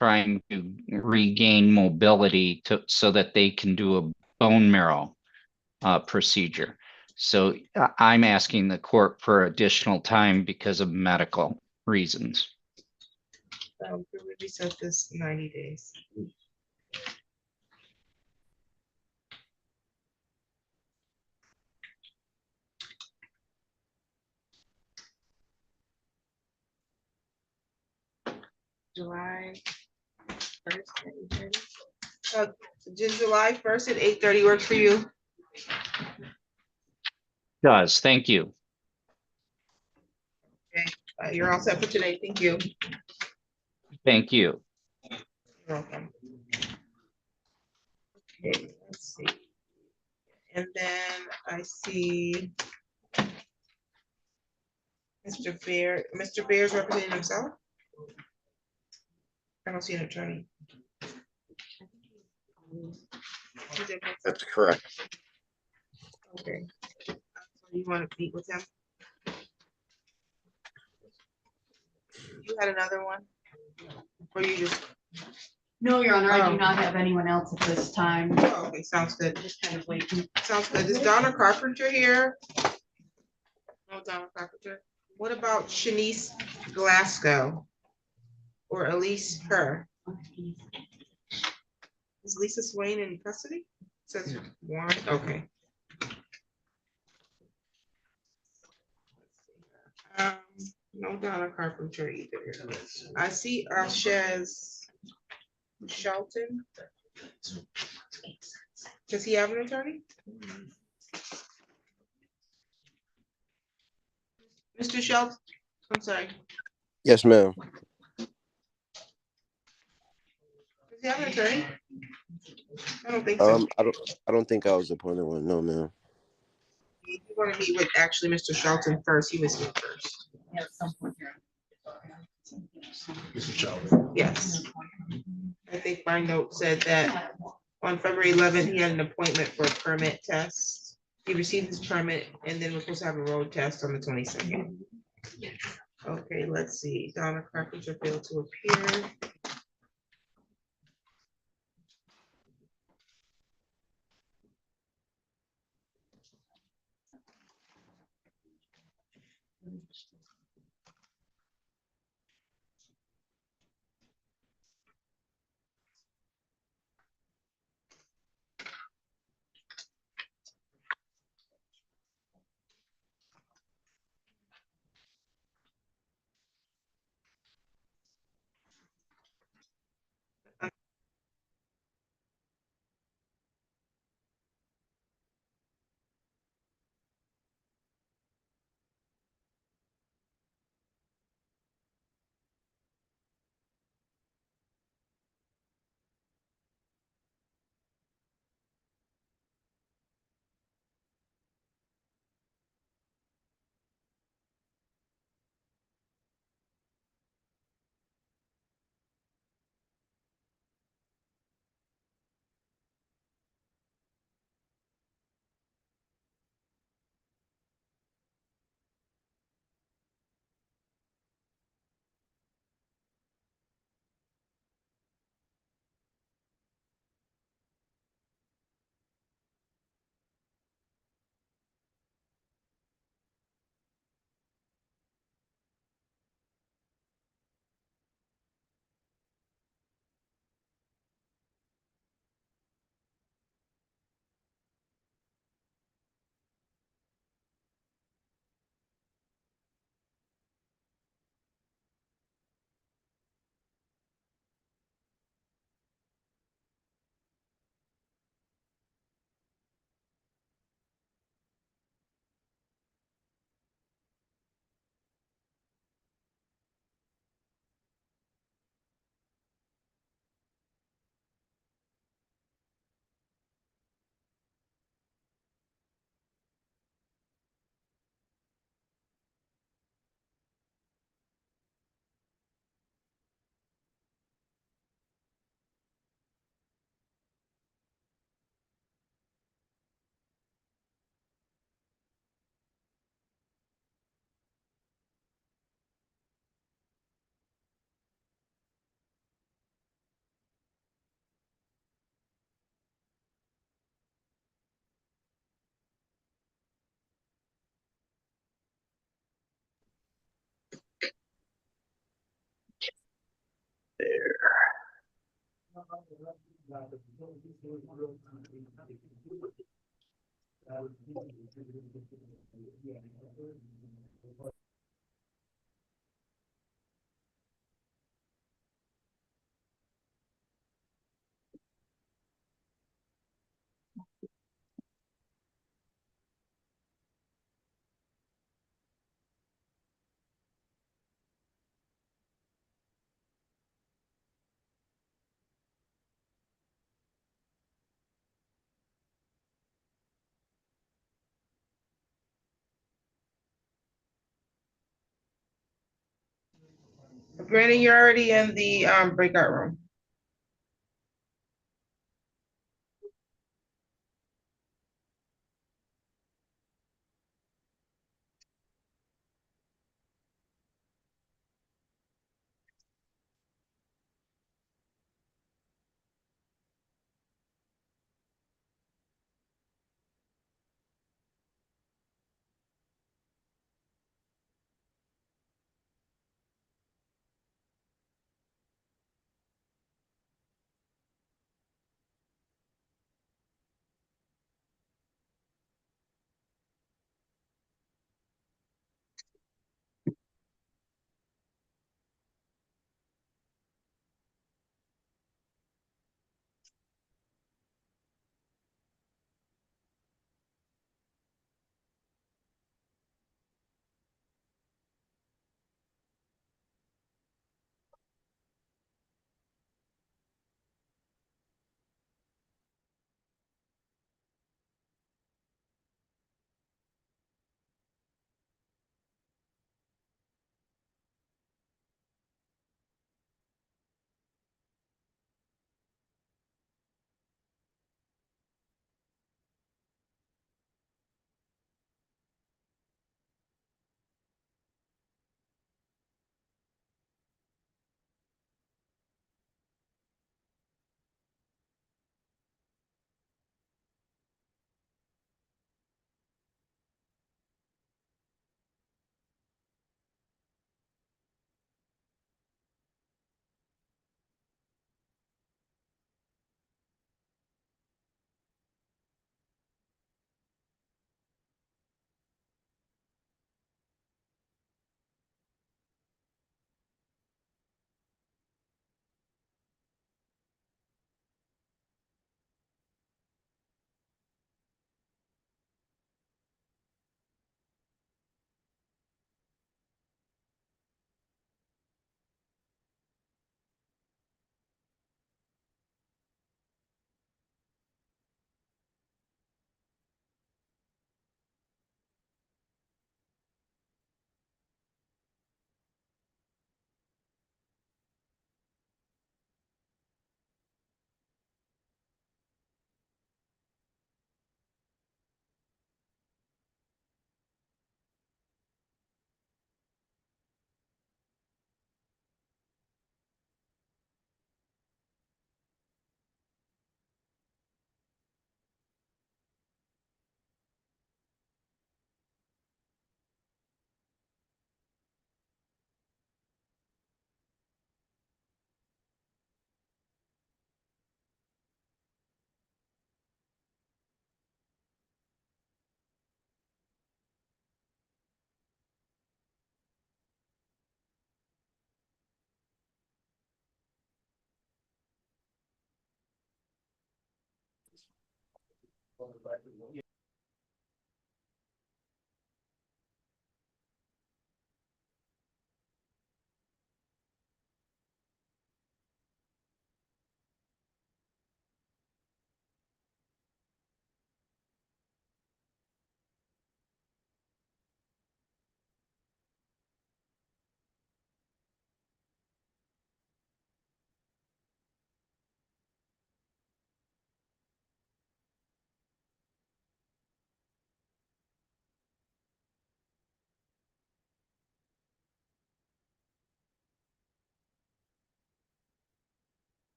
Speaker 17: trying to regain mobility so that they can do a bone marrow procedure. So I'm asking the court for additional time because of medical reasons.
Speaker 1: Could we reset this 90 days? July 1st at 8:30. July 1st at 8:30 work for you?
Speaker 17: Does, thank you.
Speaker 1: Okay, you're all set for today. Thank you.
Speaker 17: Thank you.
Speaker 1: You're welcome. Okay, let's see. And then I see Mr. Bear. Mr. Bear's representing himself. I don't see an attorney.
Speaker 3: That's correct.
Speaker 1: Okay. So you want to meet with him? You had another one? Or you just?
Speaker 2: No, Your Honor, I
Speaker 1: Oh.
Speaker 2: do not have anyone else at this time.
Speaker 1: Oh, okay, sounds good.
Speaker 2: Just kind of waiting.
Speaker 1: Sounds good. Is Donna Carpenter here? No, Donna Carpenter. What about Shanice Glasgow? Or Elise Her? Is Lisa Swain in custody? Says one, okay. No Donna Carpenter either. I see Shez Shelton. Does he have an attorney? Mr. Shelton, I'm sorry.
Speaker 6: Yes, ma'am.
Speaker 1: Does he have an attorney? I don't think so.
Speaker 6: I don't think I was appointed one. No, ma'am.
Speaker 1: You want to meet with actually Mr. Shelton first. He was here first.
Speaker 3: Mr. Sheldon.
Speaker 1: Yes. I think my note said that on February 11th, he had an appointment for a permit test. He received his permit and then we're supposed to have a road test on the 22nd. Okay, let's see. Donna Carpenter failed to appear. Brandon, you're already in the breakout room.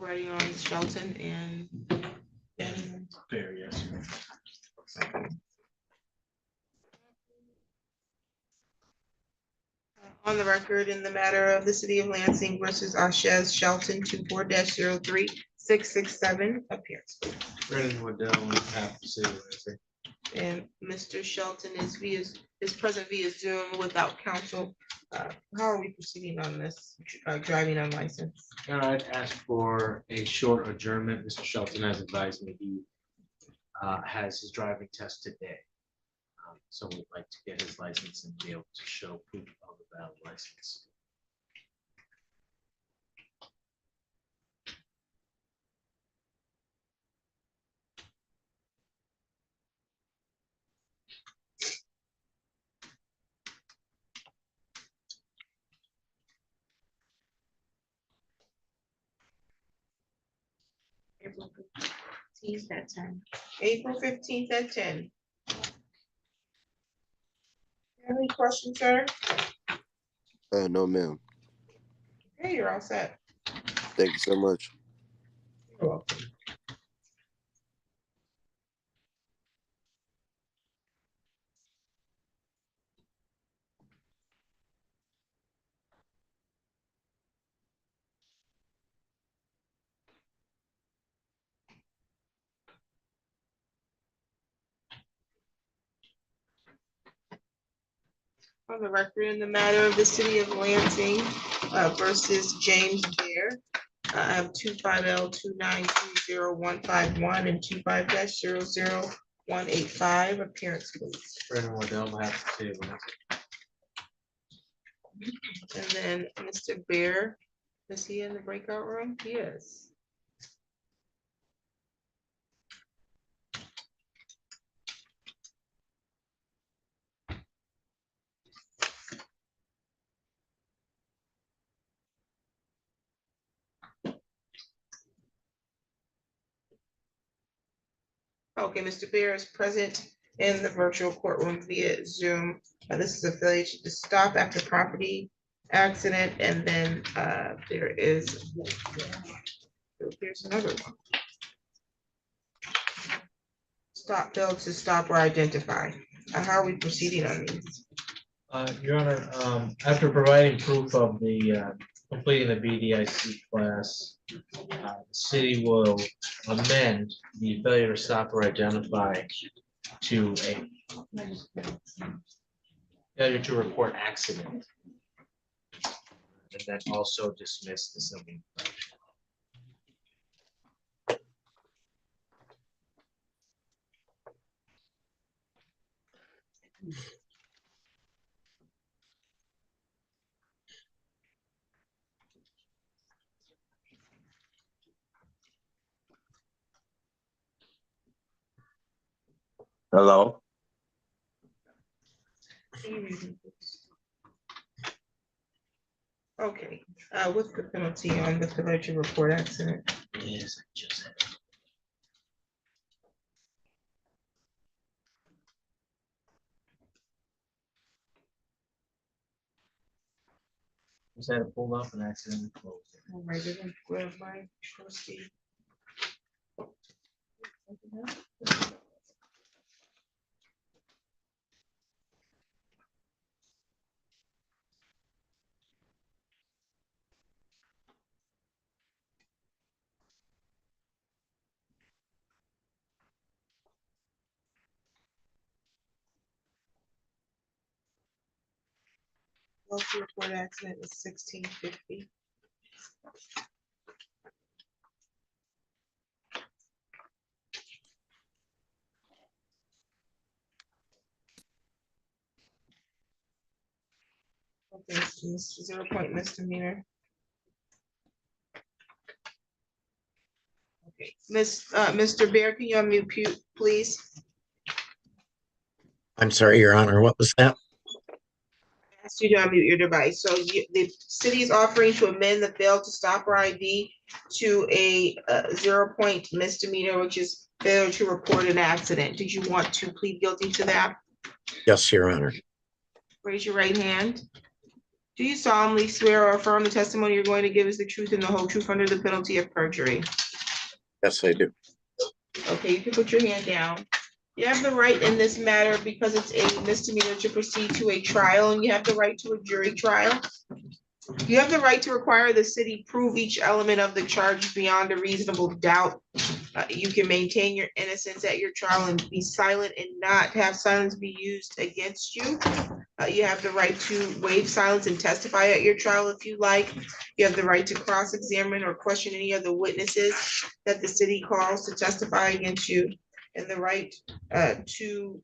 Speaker 1: writing on Shelton and.
Speaker 4: Fair, yes.
Speaker 1: On the record in the matter of the city of Lansing versus Ashes Shelton 24-03667 appearance.
Speaker 4: Brennan Waddell on behalf of the city of Lansing.
Speaker 1: And Mr. Shelton is present via Zoom without counsel. How are we proceeding on this driving unlicensed?
Speaker 4: I'd ask for a short adjournment. Mr. Shelton has advised me he has his driving test today. So we'd like to get his license and be able to show proof of a valid license.
Speaker 1: April 15th at 10. April 15th at 10. Any questions, sir?
Speaker 6: No, ma'am.
Speaker 1: Okay, you're all set.
Speaker 6: Thank you so much.
Speaker 1: You're welcome. On the record in the matter of the city of Lansing versus James Bear. I have 25L2920151 and 25-00185. Appearance, please.
Speaker 4: Brennan Waddell on behalf of the city of Lansing.
Speaker 1: And then Mr. Bear, is he in the breakout room? He is. Okay, Mr. Bear is present in the virtual courtroom via Zoom. This is a failure to stop after property accident, and then there's another one. Failed to stop or identify. How are we proceeding on these?
Speaker 4: Your Honor, after providing proof of the completing the BDIC class, the city will amend the failure to stop or identify to a failure to report accident. And then also dismiss the civil infraction.
Speaker 12: Hello.
Speaker 1: Okay, what's the penalty on the failure to report accident?
Speaker 4: Yes, I just said. Just had it pulled up and accidentally closed it.
Speaker 1: All right, we're gonna grab my trustee. Failure report accident is 1650. Okay, it's 0-point misdemeanor. Okay, Mr. Bear, can you unmute, please?
Speaker 18: I'm sorry, Your Honor, what was that?
Speaker 1: Asked you to unmute your device. So the city is offering to amend the fail to stop or ID to a 0-point misdemeanor, which is failure to report an accident. Did you want to plead guilty to that?
Speaker 18: Yes, Your Honor.
Speaker 1: Raise your right hand. Do you solemnly swear or affirm the testimony you're going to give is the truth and the whole truth under the penalty of perjury?
Speaker 18: Yes, I do.
Speaker 1: Okay, you can put your hand down. You have the right in this matter, because it's a misdemeanor, to proceed to a trial, and you have the right to a jury trial. You have the right to require the city prove each element of the charge beyond a reasonable doubt. You can maintain your innocence at your trial and be silent and not have silence be used against you. You have the right to waive silence and testify at your trial if you like. You have the right to cross-examine or question any of the witnesses that the city calls to testify against you, and the right to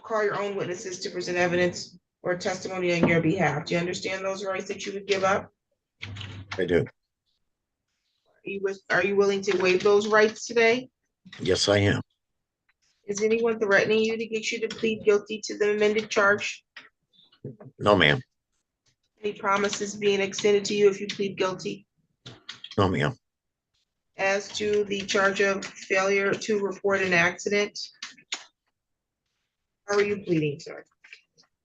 Speaker 1: call your own witnesses to present evidence or testimony on your behalf. Do you understand those rights that you would give up?
Speaker 18: I do.
Speaker 1: Are you willing to waive those rights today?
Speaker 18: Yes, I am.
Speaker 1: Is anyone threatening you to get you to plead guilty to the amended charge?
Speaker 18: No, ma'am.
Speaker 1: Any promises being extended to you if you plead guilty?
Speaker 18: No, ma'am.
Speaker 1: As to the charge of failure to report an accident, how are you pleading, sir?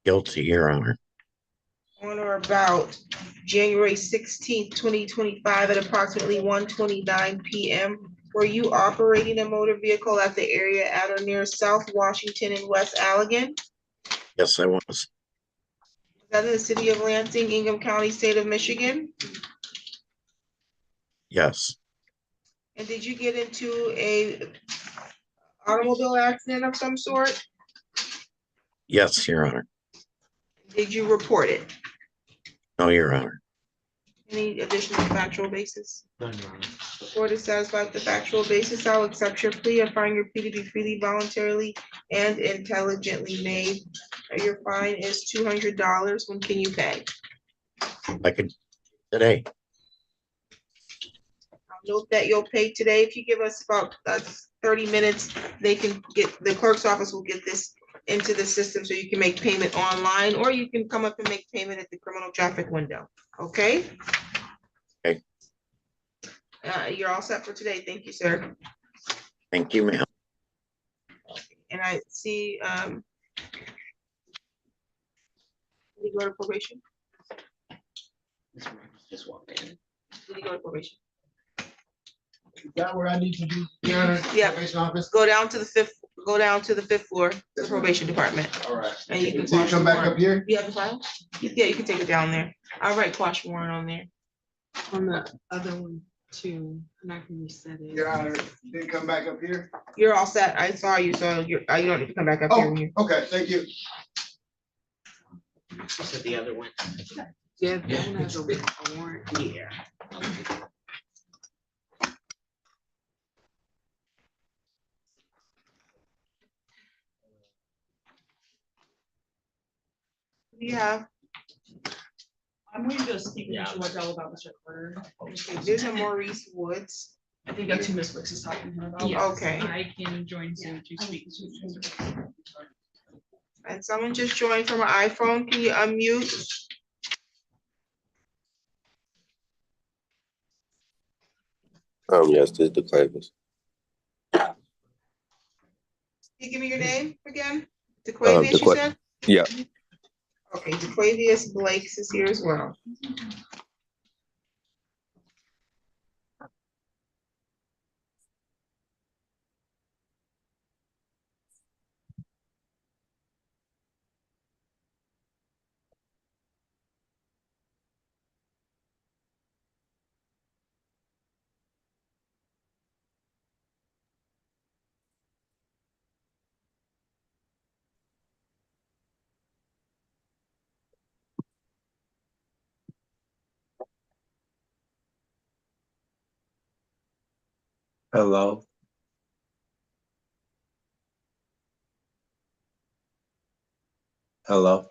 Speaker 18: Guilty, Your Honor.
Speaker 1: On or about January 16th, 2025 at approximately 1:29 p.m. Were you operating a motor vehicle at the area at or near South Washington and West Allegan?
Speaker 18: Yes, I was.
Speaker 1: Is that in the city of Lansing, Ingham County, state of Michigan?
Speaker 18: Yes.
Speaker 1: And did you get into a automobile accident of some sort?
Speaker 18: Yes, Your Honor.
Speaker 1: Did you report it?
Speaker 18: No, Your Honor.
Speaker 1: Any additional factual basis?
Speaker 4: None, Your Honor.
Speaker 1: The court is satisfied with the factual basis. I'll accept your plea and find your plea to be freely, voluntarily, and intelligently made. Your fine is $200. When can you pay?
Speaker 18: I could today.
Speaker 1: Note that you'll pay today. If you give us about 30 minutes, they can get, the clerk's office will get this into the system so you can make payment online, or you can come up and make payment at the criminal traffic window. Okay?
Speaker 18: Okay.
Speaker 1: You're all set for today. Thank you, sir.
Speaker 18: Thank you, ma'am.
Speaker 1: And I see, did you go to probation?
Speaker 11: Just walked in.
Speaker 1: Did you go to probation?
Speaker 3: Is that where I need to be, Your Honor?
Speaker 1: Yeah.
Speaker 3: Probation office?
Speaker 1: Go down to the fifth floor, the probation department.
Speaker 3: All right.
Speaker 1: And you can.
Speaker 3: So you
Speaker 1: quash
Speaker 3: come
Speaker 1: the
Speaker 3: back
Speaker 1: warrant.
Speaker 3: up here?
Speaker 1: You have the file? Yeah, you can take it down there. I'll write quash warrant on there.
Speaker 2: On the other one too, I'm not gonna reset it.
Speaker 3: Your Honor, then come back up here?
Speaker 1: You're all set. I saw you, so you don't need to come back up here.
Speaker 3: Oh,
Speaker 1: when you-
Speaker 3: okay, thank you.
Speaker 11: You said the other one?
Speaker 2: Yeah, that one has a warrant.
Speaker 11: Yeah.
Speaker 1: Yeah,
Speaker 2: I'm going to just speak to Mr. Waddell about Mr. Carter.
Speaker 1: there's a Maurice Woods.
Speaker 2: I think that's who Ms. Wicks is talking to her about.
Speaker 1: Yeah. Okay.
Speaker 2: I can join Zoom to speak to Mr.
Speaker 1: And someone just joined from an iPhone. Can you unmute?
Speaker 19: Yes, this is the Clavers.
Speaker 1: Can you give me your name again? DeQuavius, you said?
Speaker 19: Yeah.
Speaker 1: Okay, DeQuavius Blakes is here as well.
Speaker 19: Hello. Hello.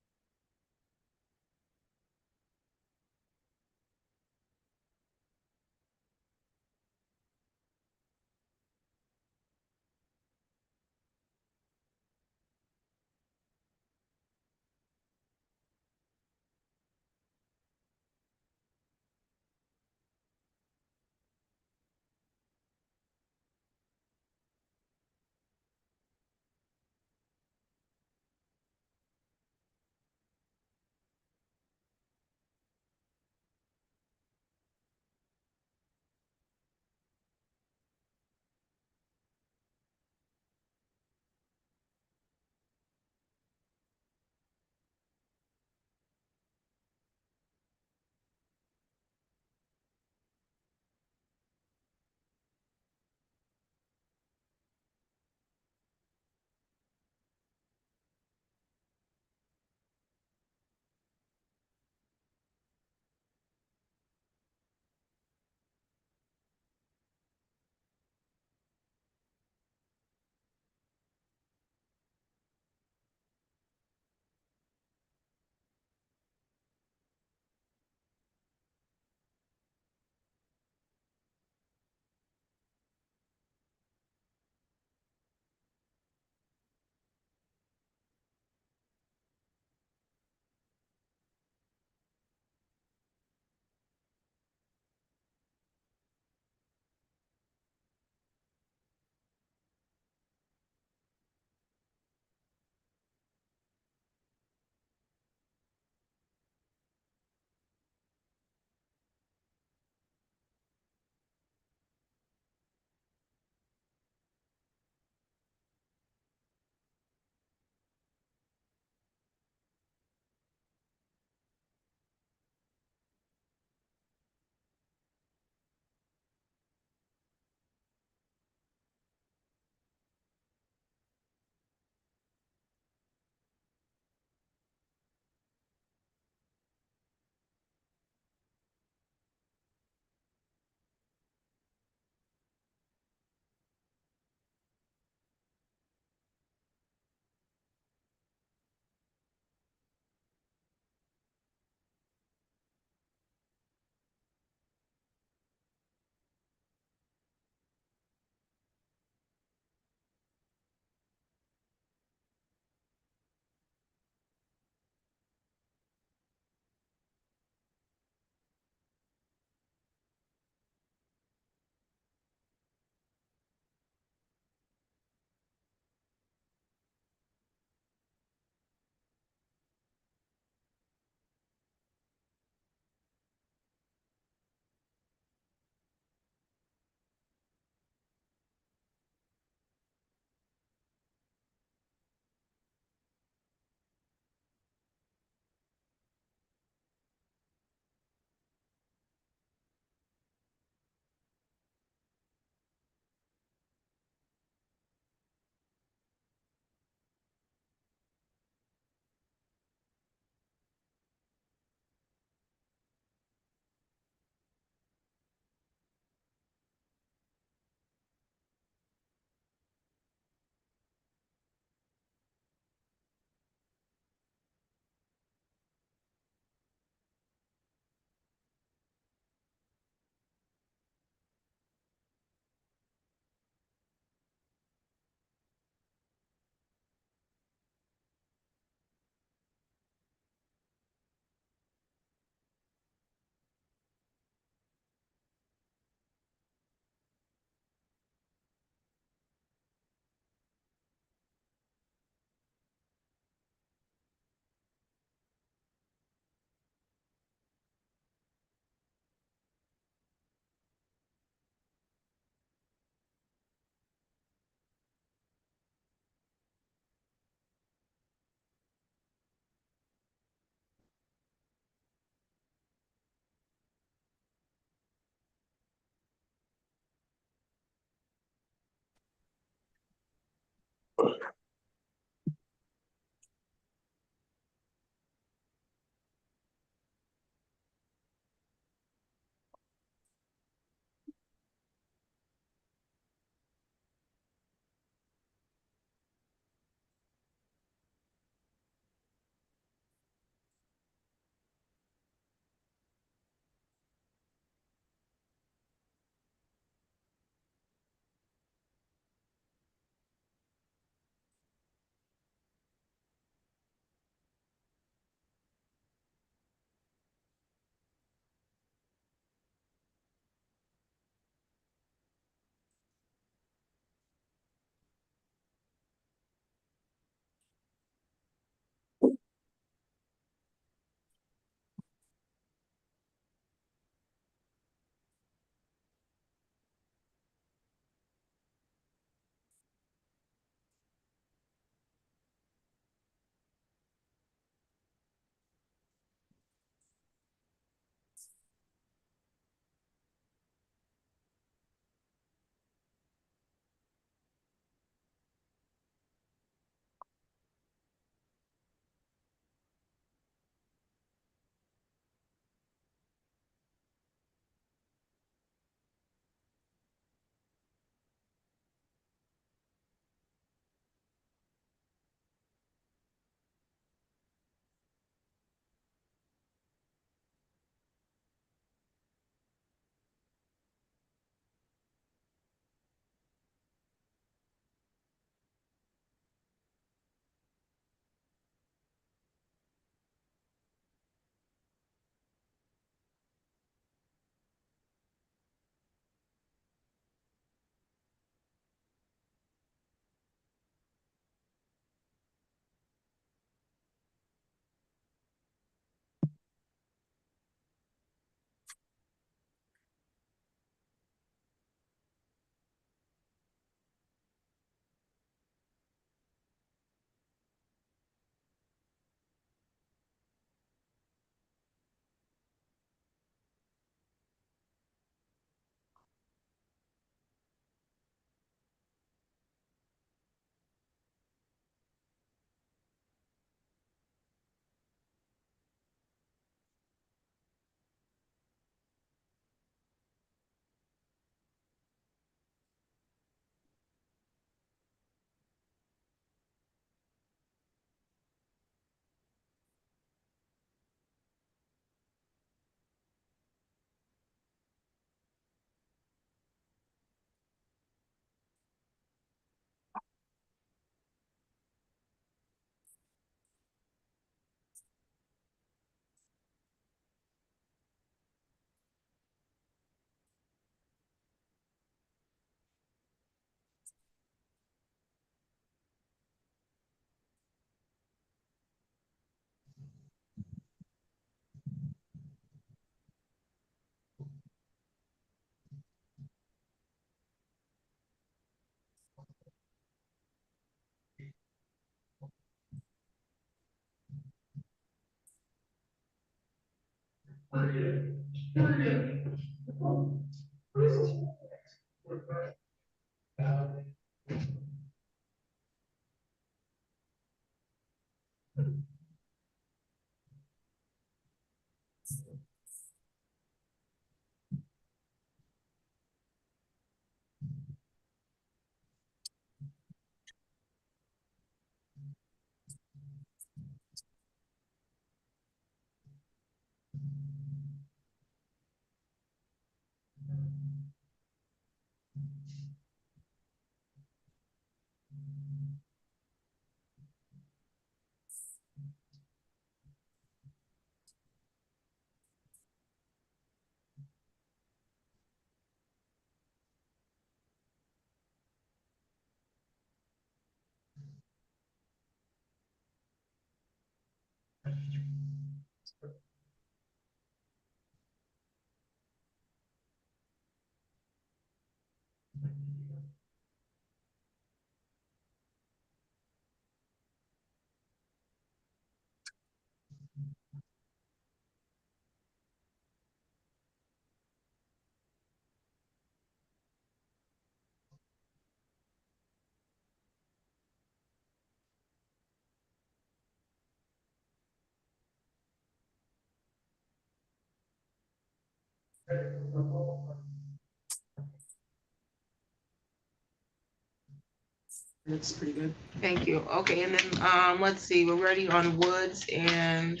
Speaker 2: That's pretty good.
Speaker 1: Thank you. Okay, and then, let's see, we're ready on Woods and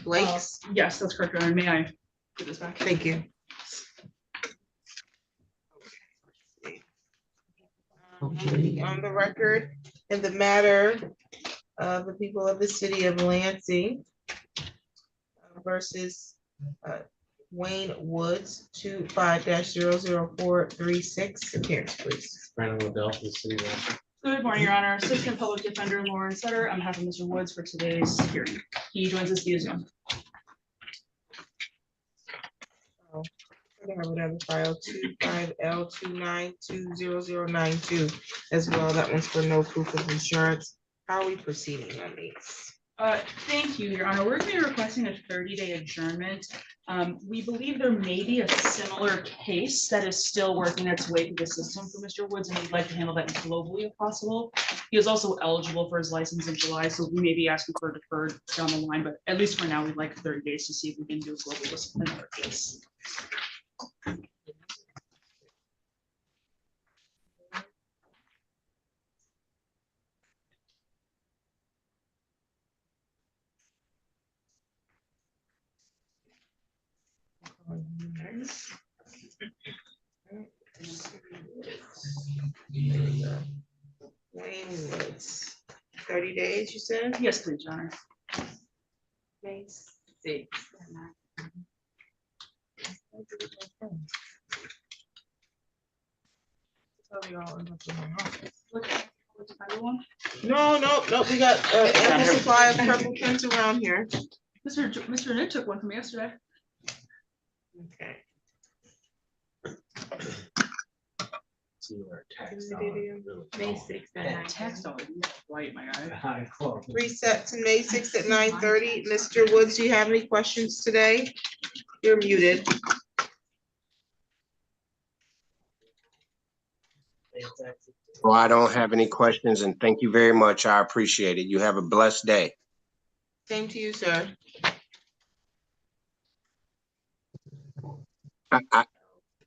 Speaker 1: Blake's.
Speaker 2: Yes, that's correct, Your Honor. May I give this back?
Speaker 1: Thank you. On the record, in the matter of the people of the city of Lansing versus Wayne Woods, 25-00436. Appearance, please.
Speaker 4: Brandon Waddell for the city manager.
Speaker 2: Good morning, Your Honor. Assistant Public Defender Lauren Sutter on behalf of Mr. Woods for today's hearing. He joins us via Zoom.
Speaker 1: I have another file, 25L29200092 as well. That one's for no proof of insurance. How are we proceeding on these?
Speaker 2: Thank you, Your Honor. We're going to be requesting a 30-day adjournment. We believe there may be a similar case that is still working its way through the system for Mr. Woods, and we'd like to handle that globally if possible. He is also eligible for his license in July, so we may be asking for a deferred down the line, but at least for now, we'd like 30 days to see if we can do a global with another case.
Speaker 1: Wayne Woods, 30 days, you said?
Speaker 2: Yes, please, Your Honor.
Speaker 1: Thanks. No, we got ample supply of purple pens around here.
Speaker 2: Mr. Nick took one from yesterday.
Speaker 1: Okay.
Speaker 8: May 6th at
Speaker 2: That
Speaker 8: 9.
Speaker 2: text always white, my guy.
Speaker 1: Reset to May 6th at 9:30. Mr. Woods, do you have any questions today? You're muted.
Speaker 20: Well, I don't have any questions, and thank you very much. I appreciate it. You have a blessed day.
Speaker 1: Same to you, sir.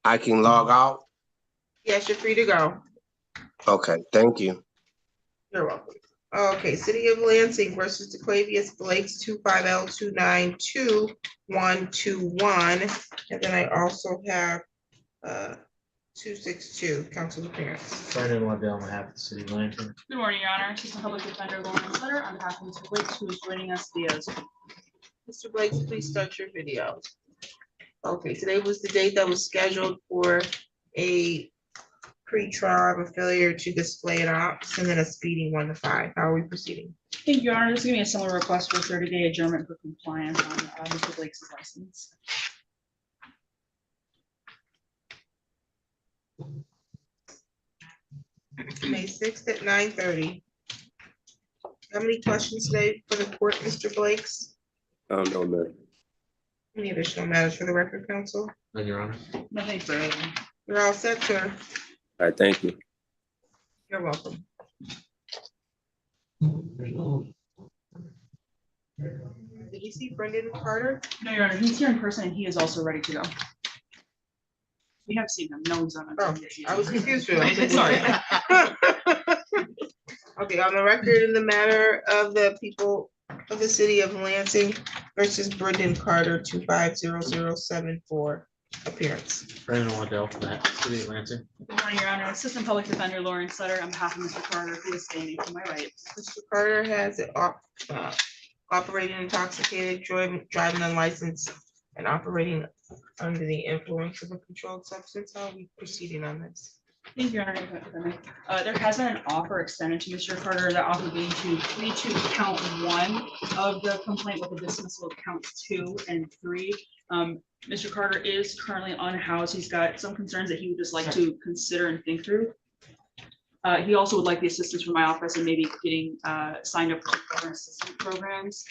Speaker 20: I can log out?
Speaker 1: Yes, you're free to go.
Speaker 20: Okay, thank you.
Speaker 1: You're welcome. Okay, City of Lansing versus DeClavius Blake's 25L292121. And then I also have 262, council appearance.
Speaker 4: Brandon Waddell on behalf of the city manager.
Speaker 2: Good morning, Your Honor. Assistant Public Defender Lauren Sutter on behalf of Mr. Blake, who is joining us via Zoom.
Speaker 1: Mr. Blake, please start your video. Okay, today was the date that was scheduled for a pre-trial of a failure to display an ops and then a speeding 1 to 5. How are we proceeding?
Speaker 2: Thank you, Your Honor. This is going to be a similar request for a 30-day adjournment for compliance on Mr. Blake's license.
Speaker 1: May 6th at 9:30. How many questions today for the court, Mr. Blakes?
Speaker 19: No, ma'am.
Speaker 1: Any additional matters for the record, counsel?
Speaker 4: No, Your Honor.
Speaker 2: Nothing further.
Speaker 1: You're all set, sir.
Speaker 19: All right, thank you.
Speaker 1: You're welcome. Did you see Brendan Carter?
Speaker 2: No, Your Honor. He's here in person and he is also ready to go. We have seen him. No one's on.
Speaker 1: Oh, I was confused.
Speaker 2: Sorry.
Speaker 1: Okay, on the record in the matter of the people of the city of Lansing versus Brendan Carter, 250074. Appearance.
Speaker 4: Brandon Waddell for that city of Lansing.
Speaker 2: Good morning, Your Honor. Assistant Public Defender Lauren Sutter on behalf of Mr. Carter, who is standing to my right.
Speaker 1: Mr. Carter has it operating intoxicated, driving unlicensed, and operating under the influence of a controlled substance. How are we proceeding on this?
Speaker 2: Thank you, Your Honor. There has been an offer extended to Mr. Carter. That offer being to plead to count 1 of the complaint with the dismissal of counts 2 and 3. Mr. Carter is currently unhoused. He's got some concerns that he would just like to consider and think through. He also would like the assistance from my office and maybe getting signed up for government assistance programs.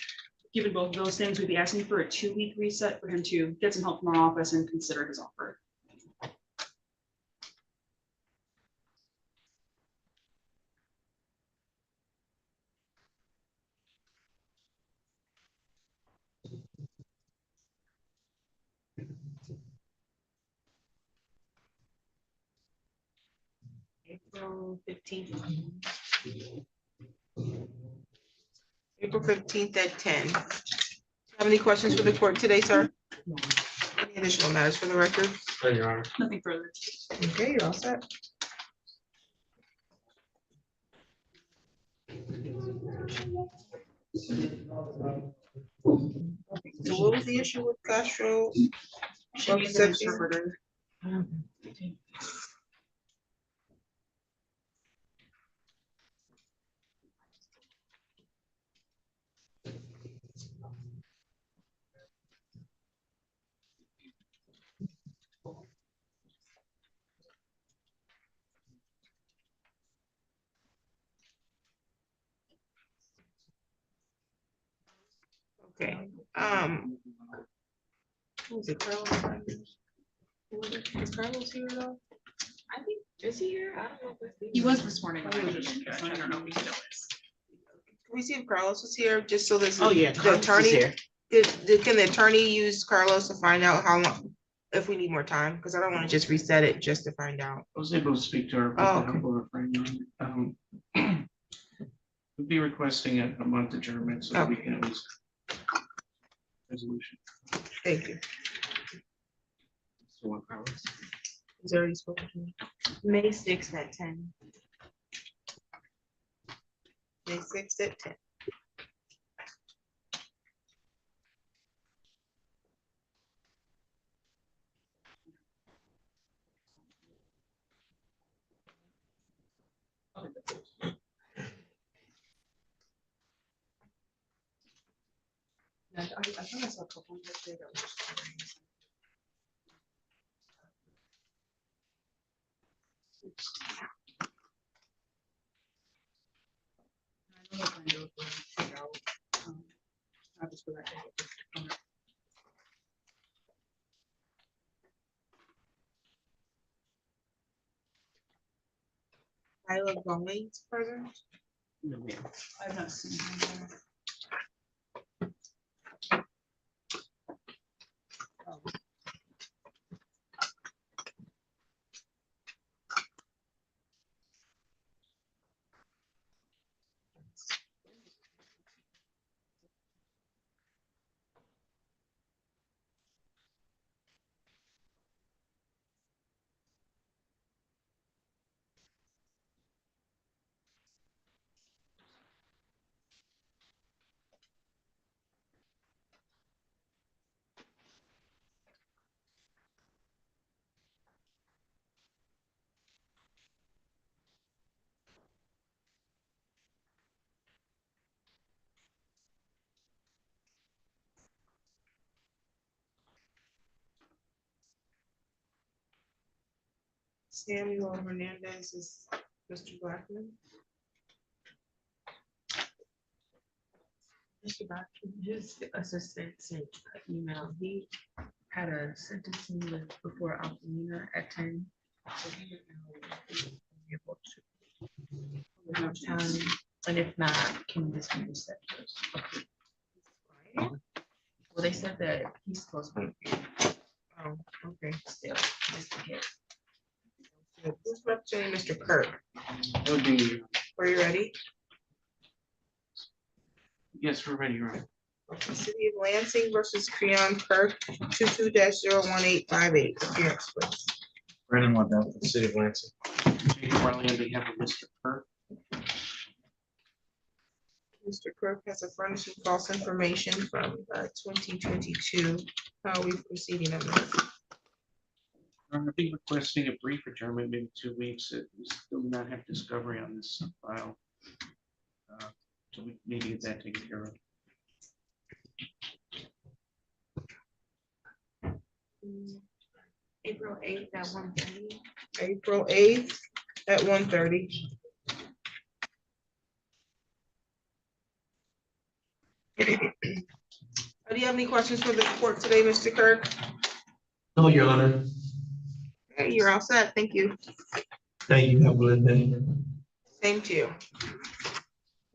Speaker 2: Given both of those things, we'd be asking for a 2-week reset for him to get some help from our office and consider his offer.
Speaker 1: April 15th. April 15th at 10. Have any questions for the court today, sir? Any additional matters for the record?
Speaker 4: Your Honor.
Speaker 2: Nothing further.
Speaker 1: Okay, you're all set. So what was the issue with Castro?
Speaker 2: She needs an interpreter.
Speaker 1: Okay, who was it, Carlos? Is Carlos here at all?
Speaker 8: I think, is he here? I don't know if
Speaker 2: He was this morning. So I don't know if he knows.
Speaker 1: Can we see if Carlos was here, just so there's.
Speaker 11: Oh, yeah,
Speaker 1: the
Speaker 11: Carlos is
Speaker 1: attorney.
Speaker 11: here.
Speaker 1: Can the attorney use Carlos to find out how long, if we need more time? Because I don't want to just reset it just to find out.
Speaker 9: I was able to speak to her. with the
Speaker 1: Oh,
Speaker 9: help of her friend. We'll be requesting a month adjournment so that we can at least resolution.
Speaker 1: Thank you.
Speaker 11: So what, Carlos?
Speaker 1: He's already spoken to me.
Speaker 8: May 6th at 10.
Speaker 1: May 6th at 10.
Speaker 2: I thought I saw a couple of days ago. I know what kind of, figure out, not just for that day.
Speaker 1: Tyler Goings present.
Speaker 11: No, ma'am.
Speaker 2: I've not seen him.
Speaker 1: Samuel Hernandez is Mr. Blackman.
Speaker 8: Mr. Bachman, his assistant sent an email. He had a sentencing with before Altamina at 10. So he didn't know if he would be able to have time. And if not, can this be reset first? Well, they said that he's supposed to be
Speaker 1: Oh, okay.
Speaker 8: still, just in case.
Speaker 1: Who's representing Mr. Kirk?
Speaker 9: That would be,
Speaker 1: Are you ready?
Speaker 9: yes, we're ready, right?
Speaker 1: Okay, City of Lansing versus Creon Kirk, 22-01858. Appearance, please.
Speaker 4: Brandon Waddell, the City of Lansing.
Speaker 9: J.D. Marley on behalf of Mr. Kirk.
Speaker 1: Mr. Kirk has a furnishing false information from 2022. How are we proceeding on this?
Speaker 9: I'll be requesting a brief adjournment, maybe 2 weeks. We still do not have discovery on this file. So we need to get that taken care of.
Speaker 8: April 8th at 1:30.
Speaker 1: April 8th at 1:30. Do you have any questions for the court today, Mr. Kirk?
Speaker 21: No, Your Honor.
Speaker 1: Okay, you're all set. Thank you.
Speaker 21: Thank you. Have a good day.
Speaker 1: Same to you.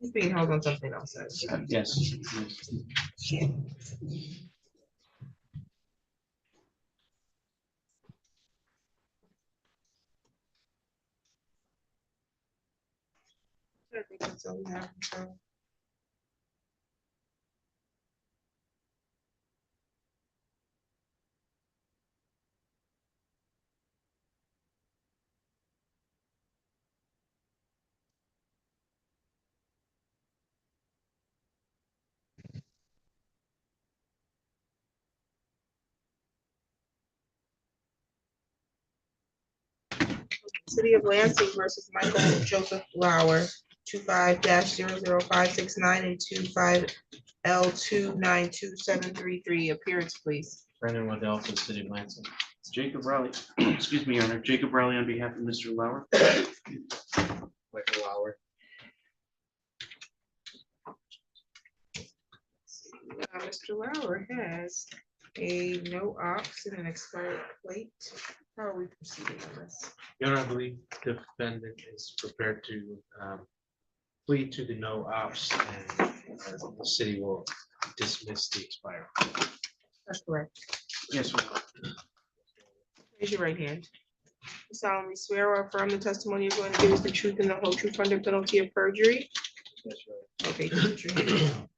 Speaker 1: He's being held on something else.
Speaker 9: Yes.
Speaker 1: I think that's all we have. So, City of Lansing versus Michael Joseph Lauer, 25-00569 and 25L292733. Appearance, please.
Speaker 9: Brandon Waddell for the city of Lansing. It's Jacob Rowley, excuse me, Your Honor, Jacob Rowley on behalf of Mr. Lauer.
Speaker 4: Michael Lauer.
Speaker 1: Mr. Lauer has a no ops and an expired plate. How are we proceeding on this?
Speaker 4: Your Honor, I believe the defendant is prepared to plead to the no ops, and the city will dismiss the expired.
Speaker 1: That's correct.
Speaker 9: Yes, ma'am.
Speaker 1: Raise your right hand. You solemnly swear or affirm the testimony you're going to give is the truth and the whole truth under penalty of perjury?
Speaker 4: That's right.
Speaker 1: Okay, put your hand down.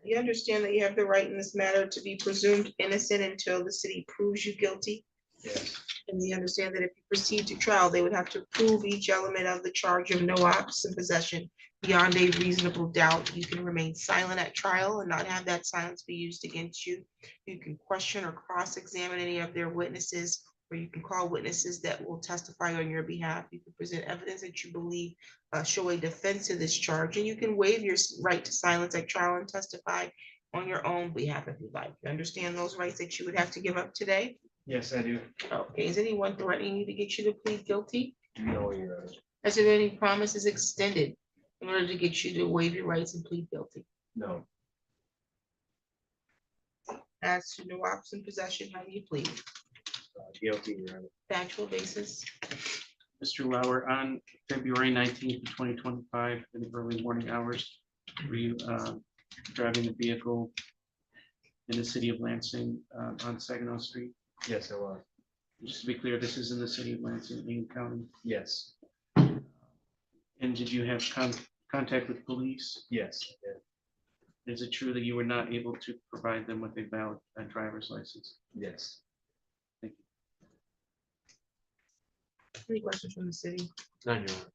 Speaker 1: You understand that you have the right in this matter to be presumed innocent until the city proves you guilty?
Speaker 4: Yes.
Speaker 1: And you understand that if you proceed to trial, they would have to prove each element of the charge of no ops and possession beyond a reasonable doubt. You can remain silent at trial and not have that silence be used against you. You can question or cross-examine any of their witnesses, or you can call witnesses that will testify on your behalf. You can present evidence that you believe show a defense to this charge, and you can waive your right to silence at trial and testify on your own behalf if you like. You understand those rights that you would have to give up today?
Speaker 4: Yes, I do.
Speaker 1: Okay, is anyone threatening you to get you to plead guilty?
Speaker 4: No, Your Honor.
Speaker 1: Has there been any promises extended in order to get you to waive your rights and plead guilty?
Speaker 4: No.
Speaker 1: As to no ops and possession, how do you plead?
Speaker 4: Guilty, Your Honor.
Speaker 1: Factual basis?
Speaker 9: Mr. Lauer, on February 19th, 2025, in the early morning hours, were you driving the vehicle in the city of Lansing on Saginaw Street?
Speaker 4: Yes, I was.
Speaker 9: Just to be clear, this is in the city of Lansing, Union County.
Speaker 4: Yes.
Speaker 9: And did you have contact with police?
Speaker 4: Yes.
Speaker 9: Is it true that you were not able to provide them with a valid driver's license?
Speaker 4: Yes.
Speaker 9: Thank you.
Speaker 1: Any questions from the city?
Speaker 4: None, Your Honor.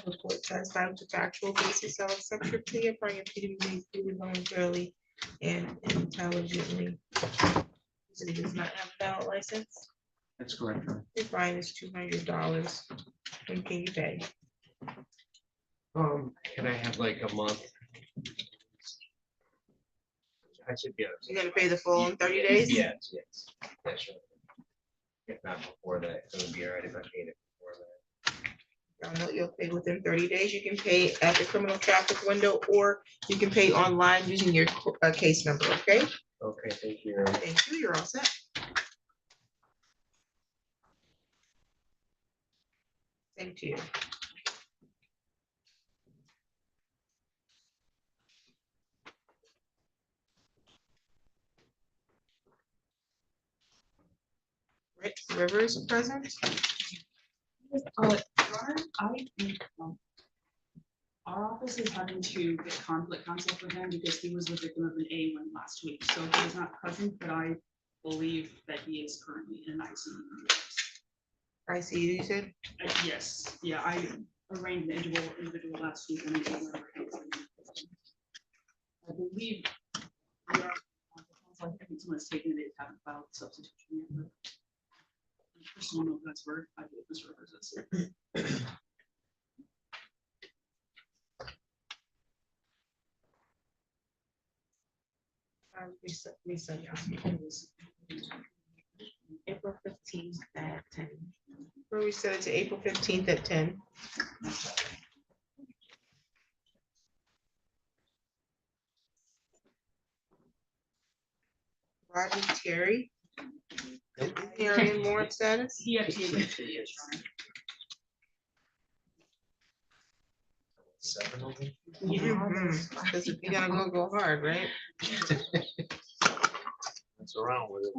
Speaker 1: Report satisfied with the factual basis. I'll accept your plea upon your plea to be made freely, voluntarily, and intelligently. The city does not have a valid license.
Speaker 9: That's correct. Your Honor.
Speaker 1: Your fine is $200. When can you pay?
Speaker 4: Can I have like a month? I should be able to.
Speaker 1: You're gonna pay the full in 30 days?
Speaker 4: Yes, yes. That's right. If not before that, it would be all right if I paid it before that.
Speaker 1: I know you'll pay within 30 days. You can pay at the criminal traffic window, or you can pay online using your case number, okay?
Speaker 4: Okay, thank you. Your Honor.
Speaker 1: Thank you, you're all set. Same to you. Rick Rivers present.
Speaker 2: Our office is having to get conflict consult with him because he was the victim of an A-1 last week, so he is not present, but I believe that he is currently in ICU.
Speaker 1: ICU, you said?
Speaker 2: Yes, yeah, I arraigned an individual last week. And I believe we are, I think someone's taken it, they haven't filed substitution yet. But personal note, that's where I believe Mr. Rivers is.
Speaker 1: April 15th at 10. Where we set it to April 15th at 10. Rodney Terry. Is he already in warrant status?
Speaker 2: He is.
Speaker 4: 7 of them?
Speaker 1: Because if you're gonna go hard, right?
Speaker 4: That's around with it.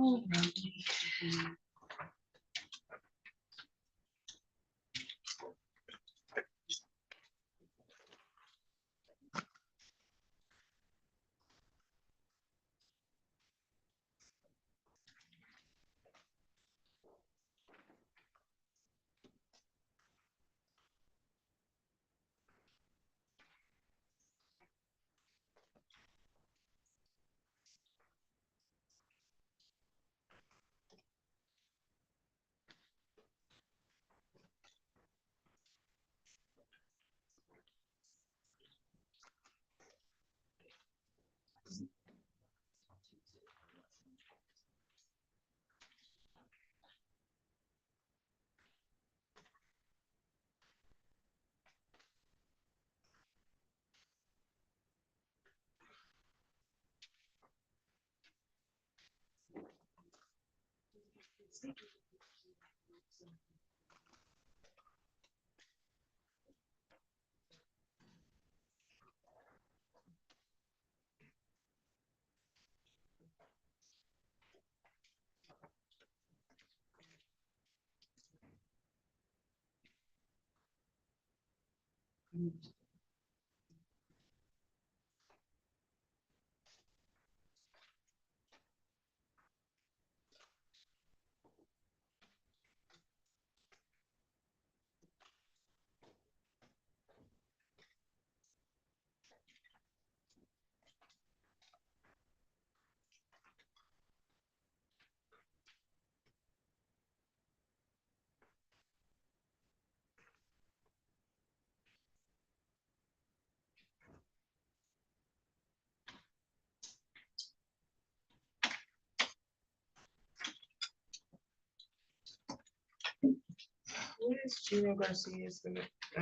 Speaker 1: What is Gino Garcia's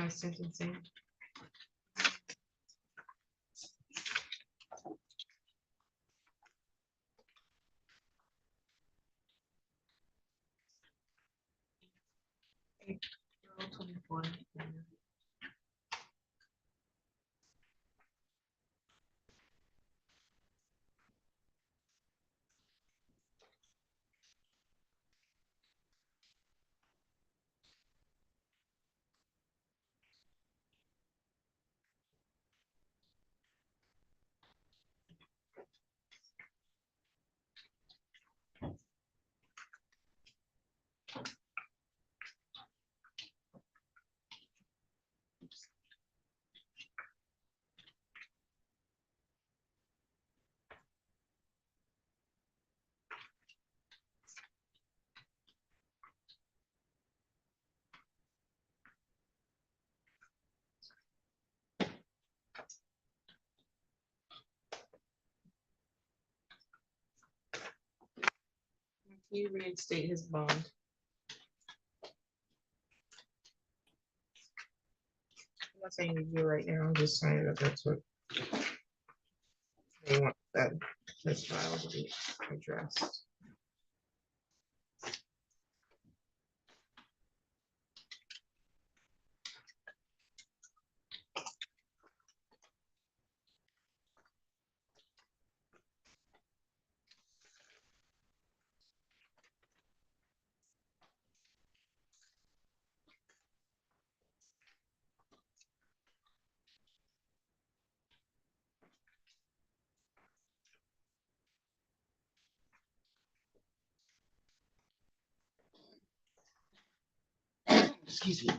Speaker 1: sentencing? April 24. Can you reinstate his bond? I'm not saying you do right now, I'm just saying that that's what they want, that this file to be addressed.
Speaker 18: Excuse me.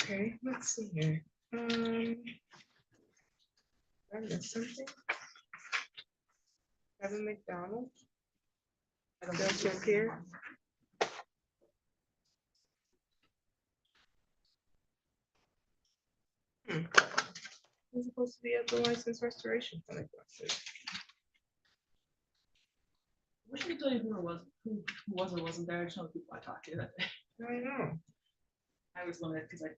Speaker 18: Okay, let's see here. I missed something. Kevin McDonald. Still to appear. He's supposed to be at the license restoration clinic.
Speaker 2: Wish we told you who it was, who was or wasn't there. I just know the people I talked to that day.
Speaker 1: I know.
Speaker 2: I was limited because I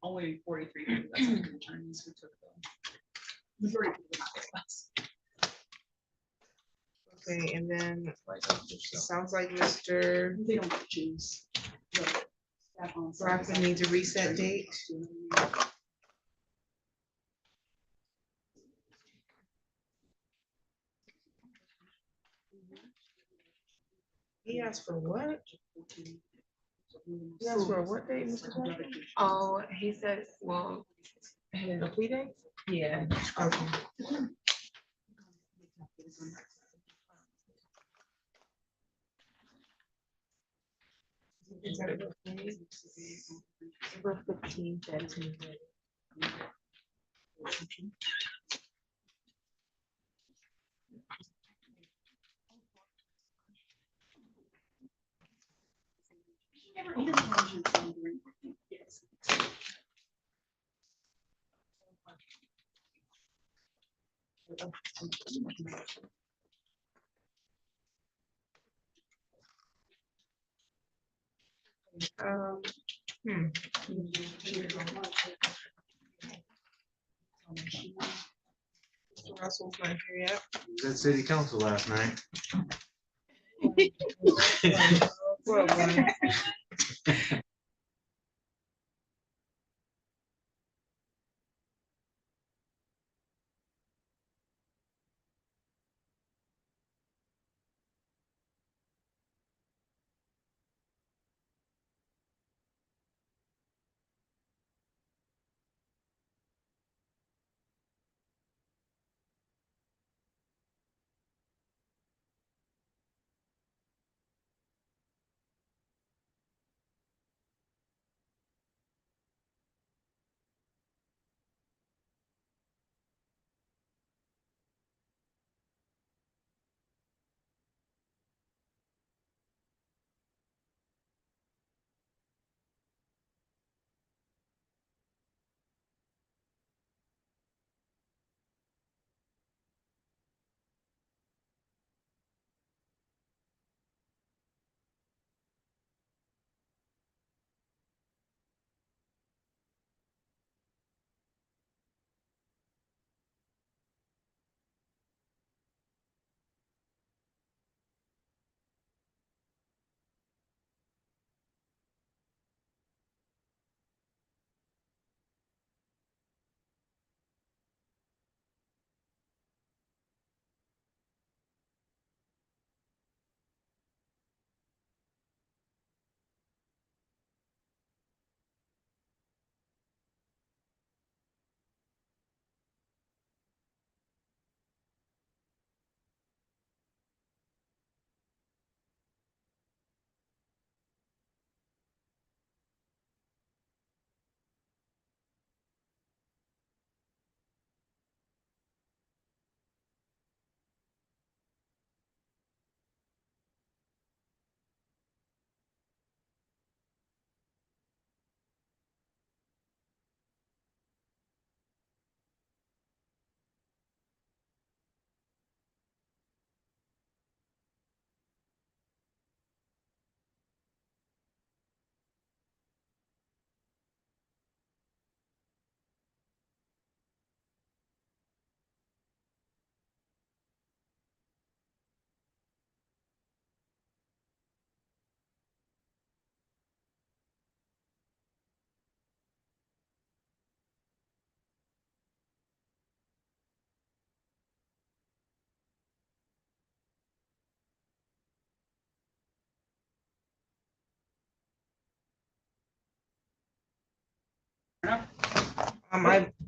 Speaker 2: only 43 people that's the attorneys who took the majority of the class.
Speaker 1: Okay, and then sounds like Mr.
Speaker 2: They don't choose.
Speaker 1: Rockman needs a reset date. He asked for what? He asked for what date, Mr. Rockman?
Speaker 8: Oh, he said, well, the plea date? Yeah.
Speaker 1: Okay. Is that a good date?
Speaker 8: April 15th at 10.
Speaker 1: Um, hmm. Mr. Russell's not here yet.
Speaker 4: Was at city council last night.
Speaker 1: Well, then.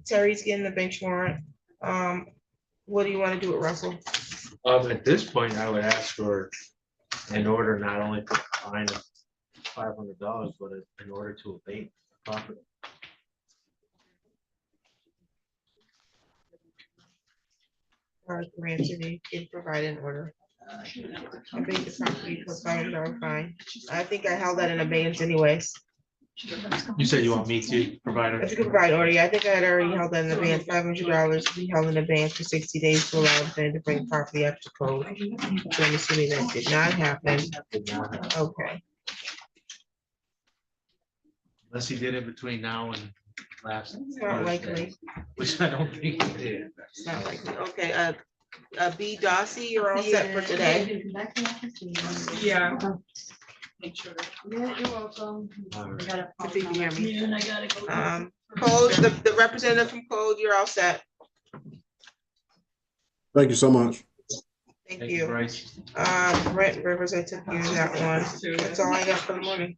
Speaker 1: Terry's getting the bench warrant. What do you want to do with Russell?
Speaker 4: At this point, I would ask for an order not only to fine of $500, but in order to abate the property.
Speaker 1: Courtroom-City can provide an order. Abate the property for $500 fine. I think I held that in abeyance anyways.
Speaker 4: You said you want me to provide
Speaker 1: If you
Speaker 4: it?
Speaker 1: could provide order, yeah, I think I had already held that in advance, $500 to be held in advance for 60 days to allow them to bring property up to code. So I'm assuming that did not happen. Okay.
Speaker 4: Unless he did it between now and last.
Speaker 1: It's not
Speaker 4: Thursday,
Speaker 1: likely.
Speaker 4: Which I don't think he did.
Speaker 1: It's not likely. Okay, B Dossie, you're all set for today.
Speaker 2: Yeah. Make sure.
Speaker 8: Yeah, you're welcome.
Speaker 1: If you can hear me.
Speaker 8: Yeah, and I gotta go.
Speaker 1: Code, the representative from Code, you're all set.
Speaker 5: Thank you so much.
Speaker 1: Thank
Speaker 4: Thank you,
Speaker 1: you.
Speaker 4: Bryce.
Speaker 1: Brent, representative, you that one. That's all I got for the morning.